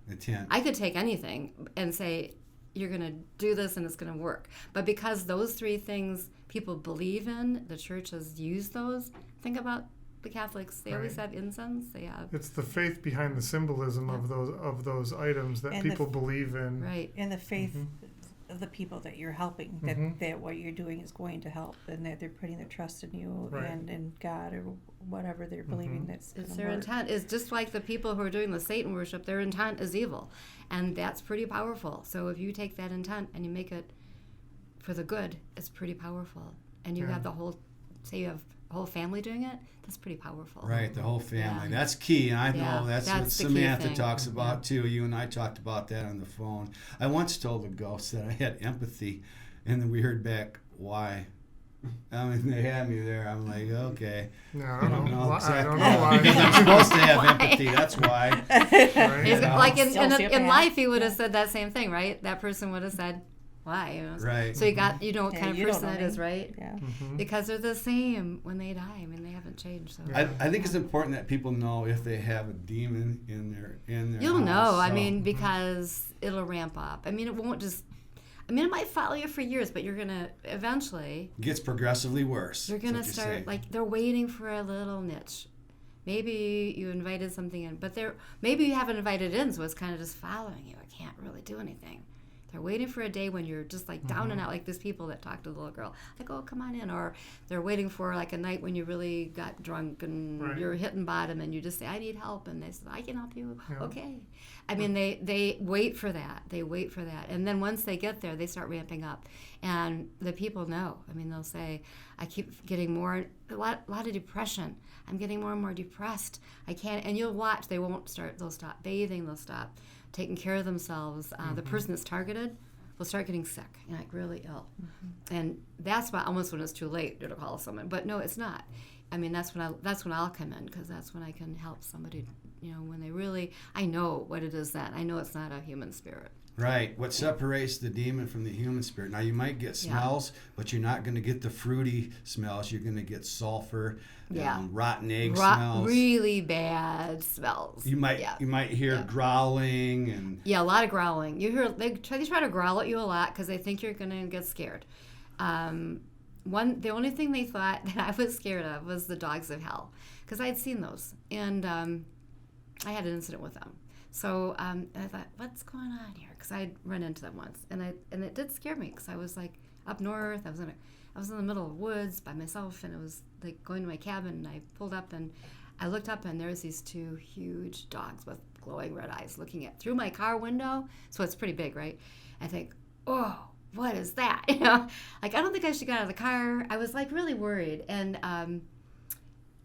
I could take anything and say, you're going to do this and it's going to work. But because those three things people believe in, the church has used those. Think about the Catholics. They always have incense. They have.
It's the faith behind the symbolism of those items that people believe in.
Right.
And the faith of the people that you're helping, that what you're doing is going to help, and that they're putting their trust in you and in God, or whatever they're believing that's going to work.
Their intent is just like the people who are doing the Satan worship. Their intent is evil, and that's pretty powerful. So if you take that intent and you make it for the good, it's pretty powerful. And you have the whole family doing it. That's pretty powerful.
Right, the whole family. Yeah. That's key, and I know that's what Samantha talks about too. You and I talked about that on the phone. I once told the ghost that I had empathy, and then we heard back, why? I mean, they had me there. I'm like, okay.
No, I don't know why.
Because I'm supposed to have empathy. That's why.
Right. Like in life, he would have said that same thing, right? That person would have said, why?
Right.
So you got what kind of person that is, right?
Yeah.
Because they're the same when they die. I mean, they haven't changed. So.
I think it's important that people know if they have a demon in their
You'll
house.
know. I mean, because it'll ramp up. I mean, it won't just. I mean, it might follow you for years, but you're gonna eventually.
It gets progressively worse.
You're gonna start like they're waiting for a little niche. Maybe you invited something in, but maybe you haven't invited in, so it's kind of just following you. It can't really do anything. They're waiting for a day when you're just like down and out, like these people that talk to the little girl. Like, oh, come on in. Or they're waiting for like a night when you really got drunk and you're hitting bottom, and you just say, I need help. And they say, I can help you. Yeah. Okay. I mean, they wait for that. They wait for that. And then once they get there, they start ramping up. And the people know. I mean, they'll say, I keep getting a lot of depression. I'm getting more and more depressed. I can't. And you'll watch. They'll stop bathing. They'll stop taking care of themselves. The person that's targeted will start getting sick, like really ill. And that's why almost when it's too late to call someone. But no, it's not. I mean, that's when I'll come in, because that's when I can help somebody, when they really, I know what it is then. I know it's not a human spirit.
Right. What separates the demon from the human spirit? Now, you might get smells, but you're not going to get the fruity smells. You're going to get sulfur, rotten egg smells.
Really bad smells.
You might hear growling and
a lot of growling. You hear they try to growl at you a lot because they think you're going to get scared. The only thing they thought that I was scared of was the dogs of hell, because I had seen those, and I had an incident with them. So I thought, what's going on here? Because I'd run into them once, and it did scare me, because I was like up north. I was in the middle of the woods by myself, and it was like going to my cabin. And I pulled up, and I looked up, and there's these two huge dogs with glowing red eyes looking through my car window. So it's pretty big, right? I think, oh, what is that? Like, I don't think I should get out of the car. I was like really worried, and I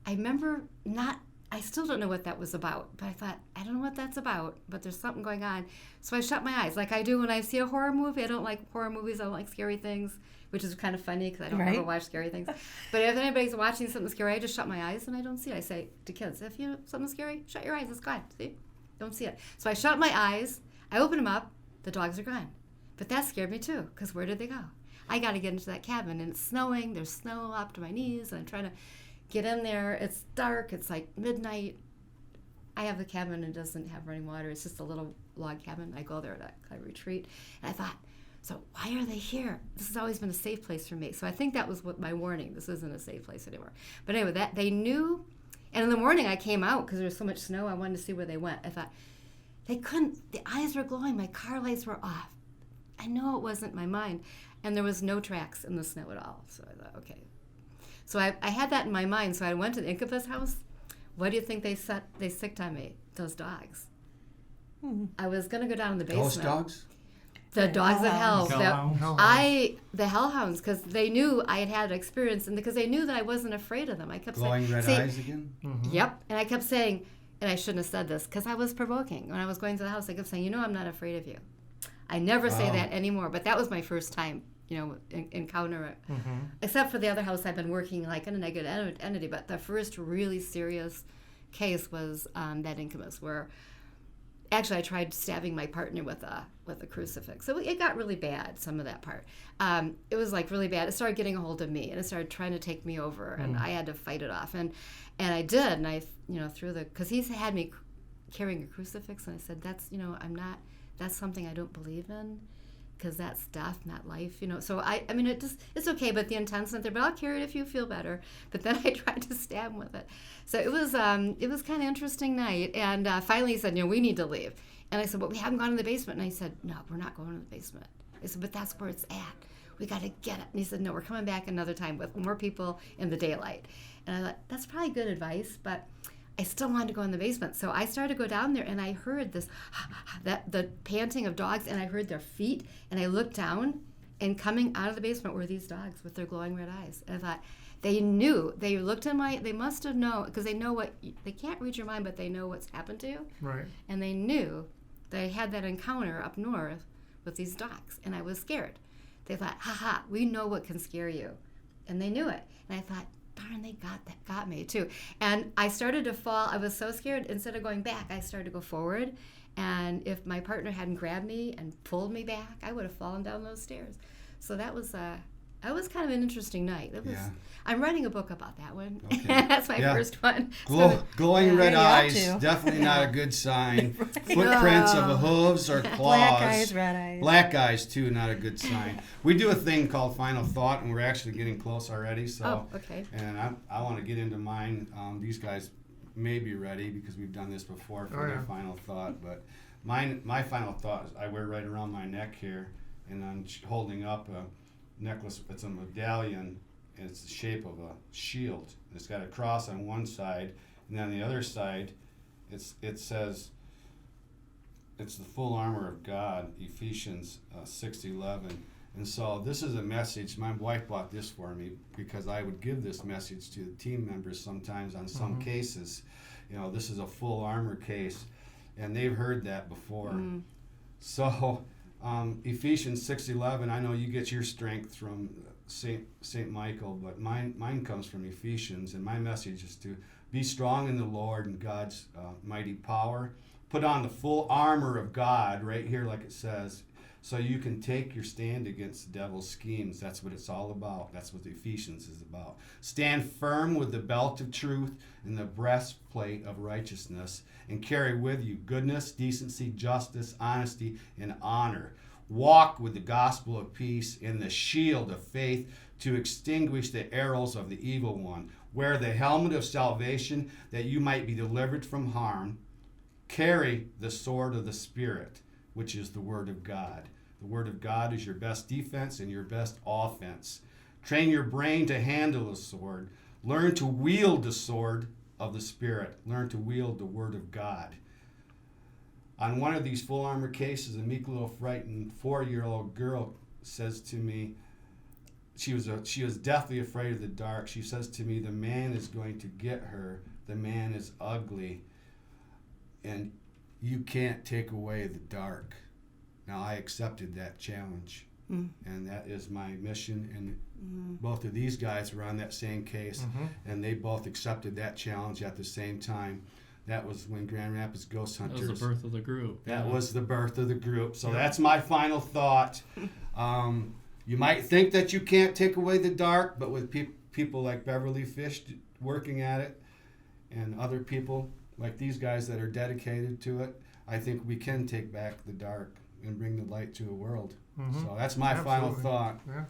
remember not I still don't know what that was about, but I thought, I don't know what that's about, but there's something going on. So I shut my eyes like I do when I see a horror movie. I don't like horror movies. I don't like scary things, which is kind of funny because I don't ever watch scary things. But if anybody's watching something scary, I just shut my eyes and I don't see it. I say to kids, if you something scary, shut your eyes. It's gone. See? Don't see it. So I shut my eyes. I open them up. The dogs are gone. But that scared me too, because where did they go? I got to get into that cabin, and it's snowing. There's snow up to my knees, and I'm trying to get in there. It's dark. It's like midnight. I have the cabin and it doesn't have running water. It's just a little log cabin. I go there to retreat. And I thought, so why are they here? This has always been a safe place for me. So I think that was what my warning. This isn't a safe place anymore. But anyway, that they knew. And in the morning I came out because there was so much snow. I wanted to see where they went. I thought, they couldn't. The eyes were glowing. My car lights were off. I know it wasn't my mind. And there was no tracks in the snow at all. So I thought, okay. So I had that in my mind. So I went to the Incubus house. What do you think they sicked on me? Those dogs. I was going to go down in the basement.
Ghost dogs?
The dogs of hell.
Hellhounds.
The hellhounds, because they knew I had experience, and because they knew that I wasn't afraid of them. I kept
Glowing
saying,
red eyes again?
Mm-hmm. Yep. And I kept saying, and I shouldn't have said this, because I was provoking. When I was going to the house, I kept saying, I'm not afraid of you. I never say that anymore, but that was my first time, encounter it. Mm-hmm. Except for the other house I've been working like in a negative entity, but the first really serious case was that Incubus, where actually I tried stabbing my partner with a crucifix. So it got really bad, some of that part. It was like really bad. It started getting a hold of me, and it started trying to take me over, and I had to fight it off. And I did, and I, because he had me carrying a crucifix, and I said, that's something I don't believe in, because that's death, not life, So it's okay, but the intent's not there. But I'll carry it if you feel better. But then I tried to stab him with it. So it was kind of interesting night. And finally he said, we need to leave. And I said, but we haven't gone to the basement. And I said, no, we're not going to the basement. I said, but that's where it's at. We got to get it. And he said, no, we're coming back another time with more people in the daylight. And I thought, that's probably good advice, but I still wanted to go in the basement. So I started to go down there, and I heard this, the panting of dogs, and I heard their feet, and I looked down, and coming out of the basement were these dogs with their glowing red eyes. And I thought, they knew. They looked in they must have known, because they know they can't read your mind, but they know what's happened to you. Right. And they knew that I had that encounter up north with these dogs, and I was scared. They thought, we know what can scare you. And they knew it. And I thought, darn, they got me too. And I started to fall. I was so scared. Instead of going back, I started to go forward. And if my partner hadn't grabbed me and pulled me back, I would have fallen down those stairs. So that was kind of an interesting night. I'm writing a book about that one. Okay. That's my first one.
Glowing red eyes, definitely not a good sign. Footprints of the hooves or claws.
Black eyes, red eyes.
Black eyes, too, not a good sign. We do a thing called Final Thought, and we're actually getting close already. So,
okay.
And I want to get into mine. These guys may be ready because we've done this before for their Final Thought. But my Final Thought is I wear right around my neck here, and I'm holding up a necklace. It's a medallion. It's the shape of a shield. It's got a cross on one side, and then on the other side, it says, it's the full armor of God, Ephesians 6:11. And so this is a message. My wife bought this for me because I would give this message to the team members sometimes on some cases. This is a full armor case, and they've heard that before. So Ephesians 6:11, I know you get your strength from Saint Michael, but mine comes from Ephesians, and my message is to be strong in the Lord and God's mighty power. Put on the full armor of God, right here like it says, so you can take your stand against the devil's schemes. That's what it's all about. That's what the Ephesians is about. Stand firm with the belt of truth and the breastplate of righteousness, and carry with you goodness, decency, justice, honesty, and honor. Walk with the gospel of peace and the shield of faith to extinguish the arrows of the evil one. Wear the helmet of salvation that you might be delivered from harm. Carry the sword of the Spirit, which is the Word of God. The Word of God is your best defense and your best offense. Train your brain to handle the sword. Learn to wield the sword of the Spirit. Learn to wield the Word of God. On one of these full armor cases, a meek little frightened 4-year-old girl says to me, she was deathly afraid of the dark. She says to me, the man is going to get her. The man is ugly, and you can't take away the dark. Now, I accepted that challenge, and that is my mission. And both of these guys were on that same case, and they both accepted that challenge at the same time. That was when Grand Rapids Ghost Hunters.
That was the birth of the group.
That was the birth of the group. So that's my final thought. You might think that you can't take away the dark, but with people like Beverly Fish working at it, and other people like these guys that are dedicated to it, I think we can take back the dark and bring the light to the world. So that's my final thought.
Yeah.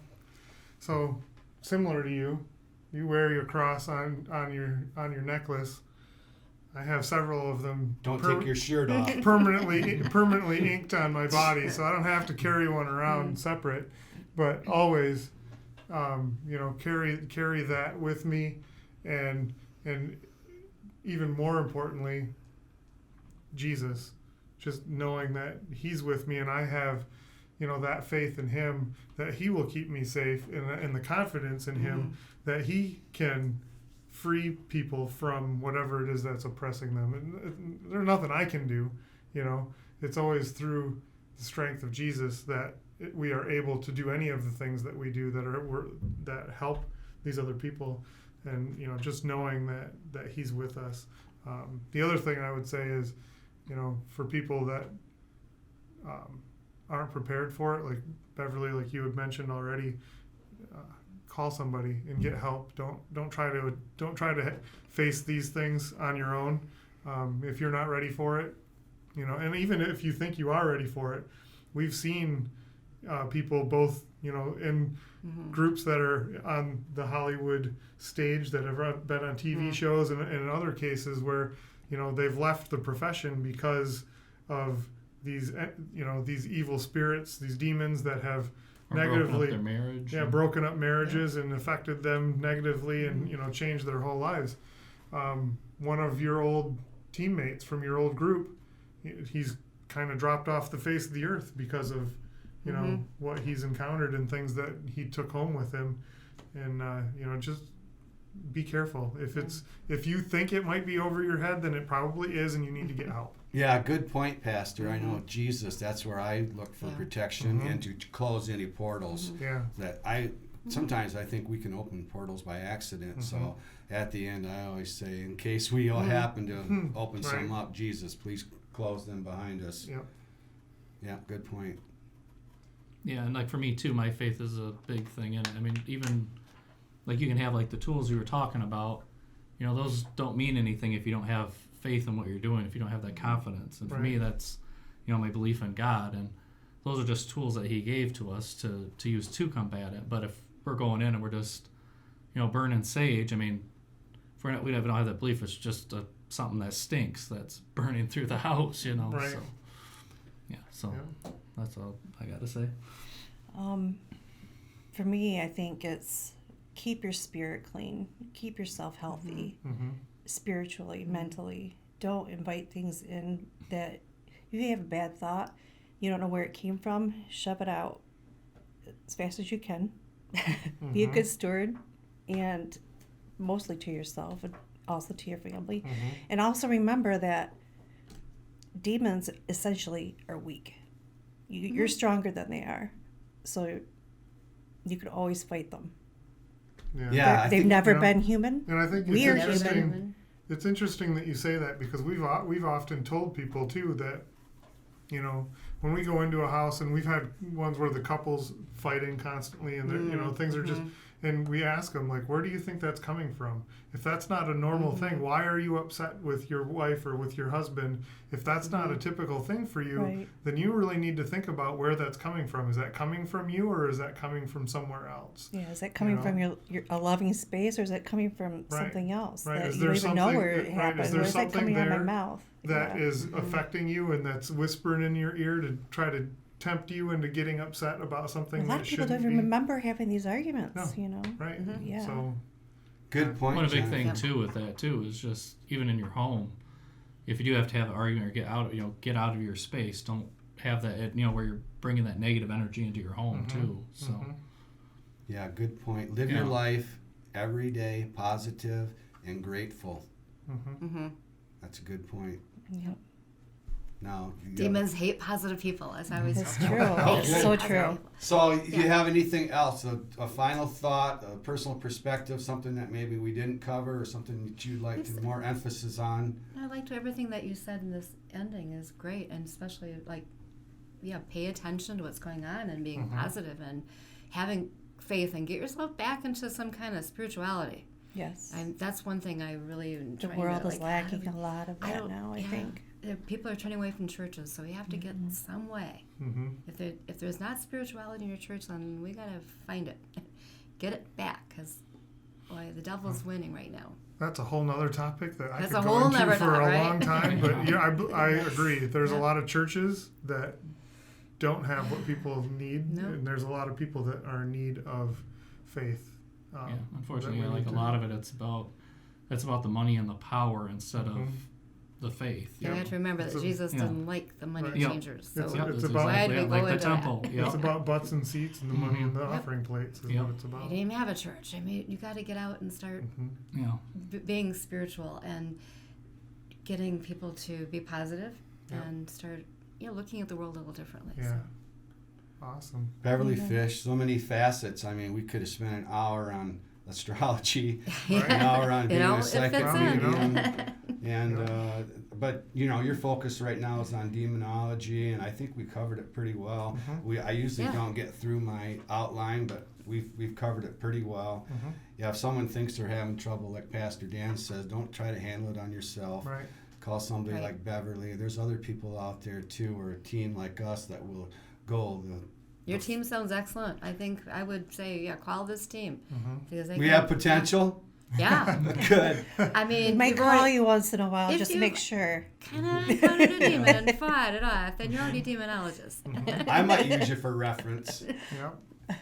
So similar to you, you wear your cross on your necklace. I have several of them.
Don't take your shirt off.
permanently inked on my body, so I don't have to carry one around separate. But always, carry that with me, and even more importantly, Jesus. Just knowing that He's with me, and I have, that faith in Him that He will keep me safe, and the confidence in Him that He can free people from whatever it is that's oppressing them. And there's nothing I can do, It's always through the strength of Jesus that we are able to do any of the things that we do that help these other people, and just knowing that He's with us. The other thing I would say is, for people that aren't prepared for it, like Beverly, like you had mentioned already, call somebody and get help. Don't try to face these things on your own. If you're not ready for it, and even if you think you are ready for it, we've seen people both, in groups that are on the Hollywood stage that have been on TV shows, and in other cases where, they've left the profession because of these, these evil spirits, these demons that have negatively
broken up their marriage.
Yeah, broken up marriages and affected them negatively, and changed their whole lives. One of your old teammates from your old group, he's kind of dropped off the face of the earth because of what he's encountered and things that he took home with him. And just be careful. If you think it might be over your head, then it probably is, and you need to get help.
Yeah, good point, Pastor. I know Jesus, that's where I look for protection and to close any portals.
Yeah.
That sometimes I think we can open portals by accident. So at the end, I always say, in case we all happen to open some up, Jesus, please close them behind us.
Yep.
Yeah, good point.
Yeah, and like for me too, my faith is a big thing. And I mean, even like you can have like the tools you were talking about, those don't mean anything if you don't have faith in what you're doing, if you don't have that confidence. And for me, that's, my belief in God. And those are just tools that He gave to us to use to combat it. But if we're going in and we're just, burning sage, I mean, if we don't have that belief, it's just something that stinks that's burning through the house,
Right.
So that's all I got to say.
For me, I think it's keep your spirit clean, keep yourself healthy, spiritually, mentally. Don't invite things in that, if you have a bad thought, you don't know where it came from, shove it out as fast as you can. Be a good steward, and mostly to yourself and also to your family. And also remember that demons essentially are weak. You're stronger than they are, so you could always fight them.
Yeah.
They've never been human.
And I think
We are
human. It's interesting that you say that, because we've often told people too that, when we go into a house, and we've had ones where the couple's fighting constantly, and things are just, and we ask them, like, where do you think that's coming from? If that's not a normal thing, why are you upset with your wife or with your husband? If that's not a typical thing for you, then you really need to think about where that's coming from. Is that coming from you, or is that coming from somewhere else?
Yeah, is that coming from your a loving space, or is it coming from something else that
Is
you
there
don't even know
something-
where it happened?
Is there
Where is that
something
coming out of my
there
mouth?
that is affecting you, and that's whispering in your ear to try to tempt you into getting upset about something
A lot
that
of people
shouldn't
don't
be?
even remember having these arguments,
No. Right.
Yeah.
So
Good point.
One big
Jen.
thing too with that too is just even in your home, if you do have to have an argument or get out of your space, don't have that where you're bringing that negative energy into your home too. So
Yeah, good point. Live your life every day positive and grateful. That's a good point.
Yep.
Now,
Demons hate positive people, as I always
That's
say.
true.
Oh,
It's
good.
so true.
So, you have anything else? A final thought, a personal perspective, something that maybe we didn't cover, or something that you'd like to more emphasis on?
I liked everything that you said in this ending is great, and especially pay attention to what's going on and being positive and having faith and get yourself back into some kind of spirituality.
Yes.
That's one thing I really am
The
trying
world
to,
is lacking a lot of that now, I think.
People are turning away from churches, so we have to get some way. If there's not spirituality in your church, then we gotta find it, get it back, because boy, the devil's winning right now.
That's a whole nother topic that I
That's
could
a
go
whole
into
nother
for
thought,
a
right?
long time. But I agree. There's a lot of churches that don't have what people need, and there's a lot of people that are in need of faith.
Unfortunately, like a lot of it, it's about the money and the power instead of the faith.
You have to remember that Jesus didn't like the money changers. So
It's about
why did we go
like the
into
temple.
that?
it's about butts and seats and the money and the offering plates is what it's
You
about.
didn't even have a church. I mean, you got to get out and start being spiritual and getting people to be positive and start, looking at the world a little differently.
Yeah. Awesome.
Beverly Fish, so many facets. I mean, we could have spent an hour on astrology, an hour on being a psychic medium, and but your focus right now is on demonology, and I think we covered it pretty well. I usually don't get through my outline, but we've covered it pretty well. If someone thinks they're having trouble, like Pastor Dan says, don't try to handle it on yourself.
Right.
Call somebody like Beverly. There's other people out there too, or a team like us that will go.
Your team sounds excellent. I think I would say, call this team. Because
We have potential.
Yeah.
Good.
I mean,
We might call you once in a while just to make sure.
Kind of encountered a demon and fought it off, then you're already a demonologist.
I might use you for reference.
Yep.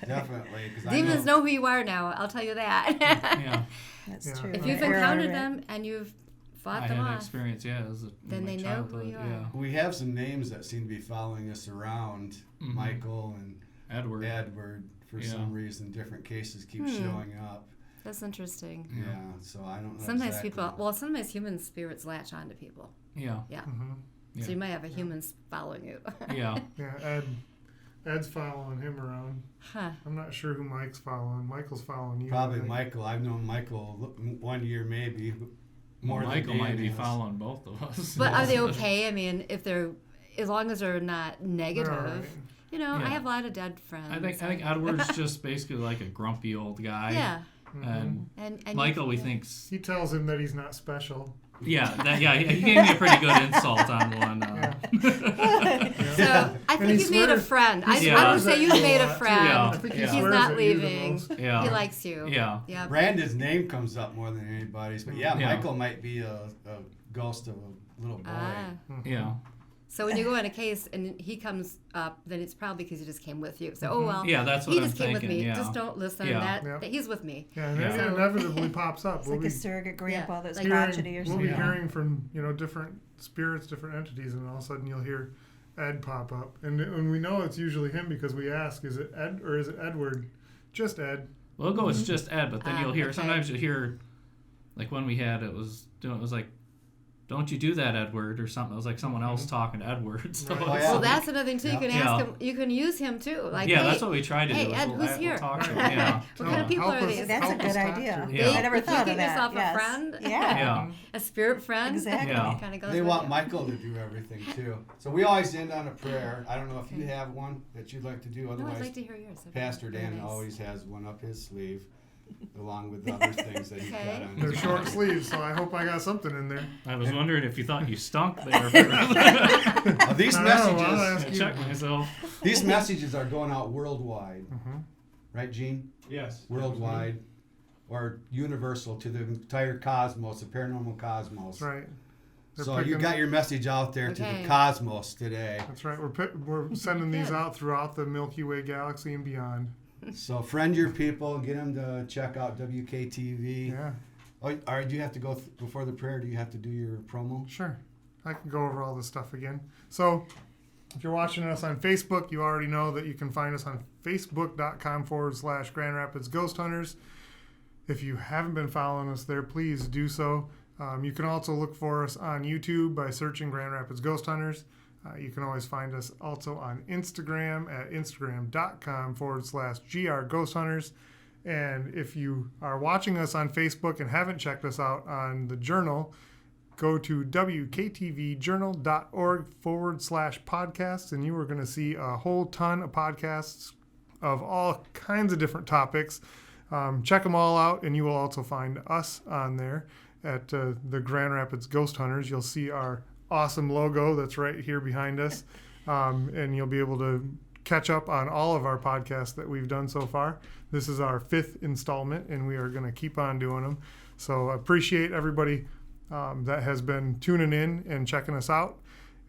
Definitely.
Demons know who you are now, I'll tell you that.
That's true.
If you've encountered them and you've fought them
I had
off,
experience,
then they know who you are.
We have some names that seem to be following us around. Michael and Edward for some reason, different cases keep showing up.
That's interesting.
Yeah, so I don't know.
Sometimes
exactly.
sometimes human spirits latch on to people.
Yeah.
So you might have a human following you.
Yeah.
Ed's following him around.
Huh.
I'm not sure who Mike's following. Michael's following you.
Probably Michael. I've known Michael 1 year maybe. More than
Michael might be
Dan has.
following both of us.
But are they okay? I mean, as long as they're not negative.
They're all right.
I have a lot of dead friends.
I think Edward's just basically like a grumpy old guy.
Yeah.
And Michael, we think.
He tells him that he's not special.
Yeah, he gave me a pretty good insult on one.
So I think you made a friend. I would say you made a friend.
I think he
He's
swears
not
at you the
leaving.
most.
He likes you.
Yeah.
Brandon's name comes up more than anybody's, but Michael might be a ghost of a little boy.
Yeah.
So when you go in a case and he comes up, then it's probably because he just came with you. So,
Yeah, that's what
he
I'm
just came with
thinking,
me.
yeah.
Just don't listen.
Yeah.
That he's with me.
Yeah, and it inevitably pops up.
It's like a surrogate grandpa that's
like
crotchety or
We'll
something.
be hearing from different spirits, different entities, and all of a sudden you'll hear Ed pop up, and we know it's usually him because we ask, is it Ed or is it Edward? Just Ed.
We'll go. It's just Ed, but then you'll hear.
Okay.
Sometimes you'll hear, like when we had it was like, "Don't you do that, Edward," or something. It was like someone else talking to Edward. So
Right.
it's-
Well, that's another thing too. You can ask
Yeah.
him. You can use him too. Like,
yeah,
hey,
that's what we try to
hey,
do.
Ed, who's here?
We'll talk to him. Yeah.
What kind of people are these?
That's a
Help us
good
talk
idea.
to him.
Yeah.
I never
If you
thought
get
of that.
yourself a
Yes.
friend,
Yeah.
a spirit friend,
Exactly.
Yeah.
kind of goes
They
with
want
you.
Michael to do everything too. So we always end on a prayer. I don't know if you have one that you'd like to do.
No, I'd
Otherwise,
like to hear yours. That'd be
Pastor
very
Dan
nice.
always has one up his sleeve, along with the other things that he's got
Okay.
on
They're
his
short sleeves, so I hope I got something in there.
I was wondering if you thought you stunk there.
These
I don't know, I'll
messages,
ask you.
Check myself.
these messages are going out worldwide, right, Gene?
Yes.
Worldwide, or universal to the entire cosmos, the paranormal cosmos.
That's right. They're
So you
picking-
got your message out there to
Okay.
the cosmos today.
That's right. We're sending these out throughout the Milky Way galaxy and beyond.
So friend your people, get them to check out WKTV.
Yeah,
Oh, all right, do you have to go before the prayer? Do you have to do your promo?
sure. I can go over all this stuff again. So, If you're watching us on Facebook, you already know that you can find us on facebook.com/Grand Rapids Ghost Hunters. If you haven't been following us there, please do so. You can also look for us on YouTube by searching Grand Rapids Ghost Hunters. You can always find us also on Instagram at instagram.com/GR Ghost Hunters. And if you are watching us on Facebook and haven't checked us out on the journal, go to wktvjournal.org/podcasts, and you are going to see a whole ton of podcasts of all kinds of different topics. Check them all out, and you will also find us on there at the Grand Rapids Ghost Hunters. You'll see our awesome logo that's right here behind us, and you'll be able to catch up on all of our podcasts that we've done so far. This is our 5th installment, and we are going to keep on doing them. So I appreciate everybody that has been tuning in and checking us out.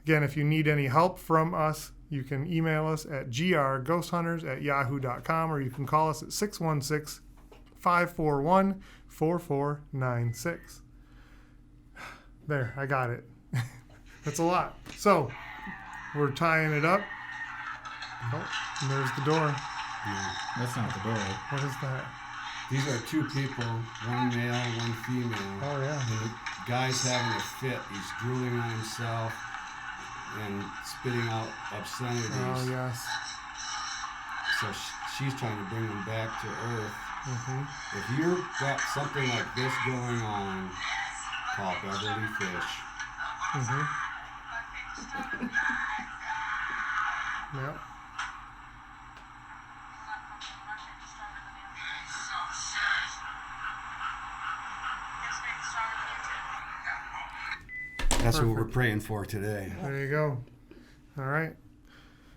Again, if you need any help from us, you can email us at grghosthunters@yahoo.com, or you can call us at 616-541-4496. There, I got it. That's a lot. So we're tying it up. Oh, and there's the door.
That's not the door.
What is that?
These are 2 people, one male, one female.
Oh, yeah.
And the guy's having a fit. He's drooling on himself and spitting out obscenities.
Oh, yes.
So she's trying to bring him back to earth.
Mm-hmm.
If you've got something like this going on, call Beverly Fish.
Mm-hmm. Yep.
That's what we're
Perfect.
praying for today.
There you go. All right.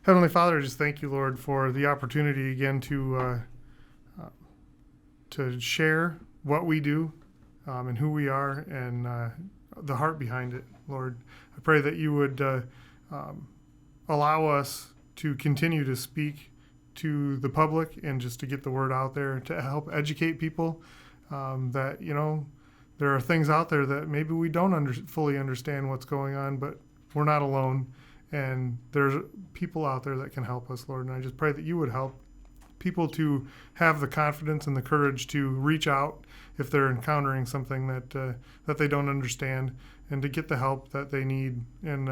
Heavenly Father, I just thank you, Lord, for the opportunity again to share what we do and who we are and the heart behind it, Lord. I pray that you would allow us to continue to speak to the public and just to get the word out there to help educate people that, you know, there are things out there that maybe we don't fully understand what's going on, but we're not alone. And there's people out there that can help us, Lord. And I just pray that you would help people to have the confidence and the courage to reach out if they're encountering something that they don't understand, and to get the help that they need. And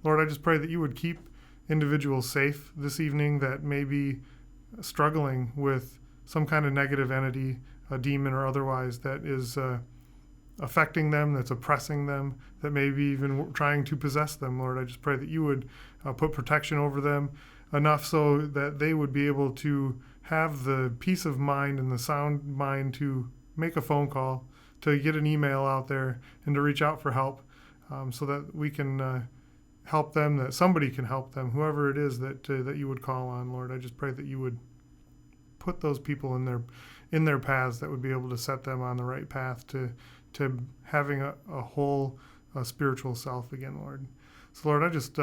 Lord, I just pray that you would keep individuals safe this evening that may be struggling with some kind of negative entity, a demon or otherwise, that is affecting them, that's oppressing them, that may be even trying to possess them. Lord, I just pray that you would put protection over them enough so that they would be able to have the peace of mind and the sound mind to make a phone call, to get an email out there, and to reach out for help, so that we can help them, that somebody can help them, whoever it is that you would call on, Lord. I just pray that you would put those people in their paths that would be able to set them on the right path to having a whole spiritual self again, Lord. So, Lord, I just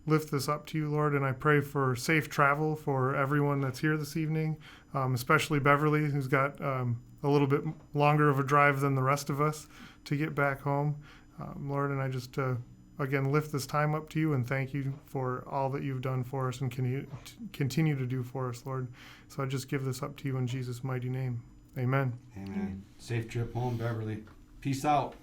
lift this up to you, Lord, and I pray for safe travel for everyone that's here this evening, especially Beverly, who's got a little bit longer of a drive than the rest of us to get back home, Lord. And I just, again, lift this time up to you and thank you for all that you've done for us and continue to do for us, Lord. So I just give this up to you in Jesus' mighty name. Amen.
Amen. Safe trip home, Beverly. Peace out.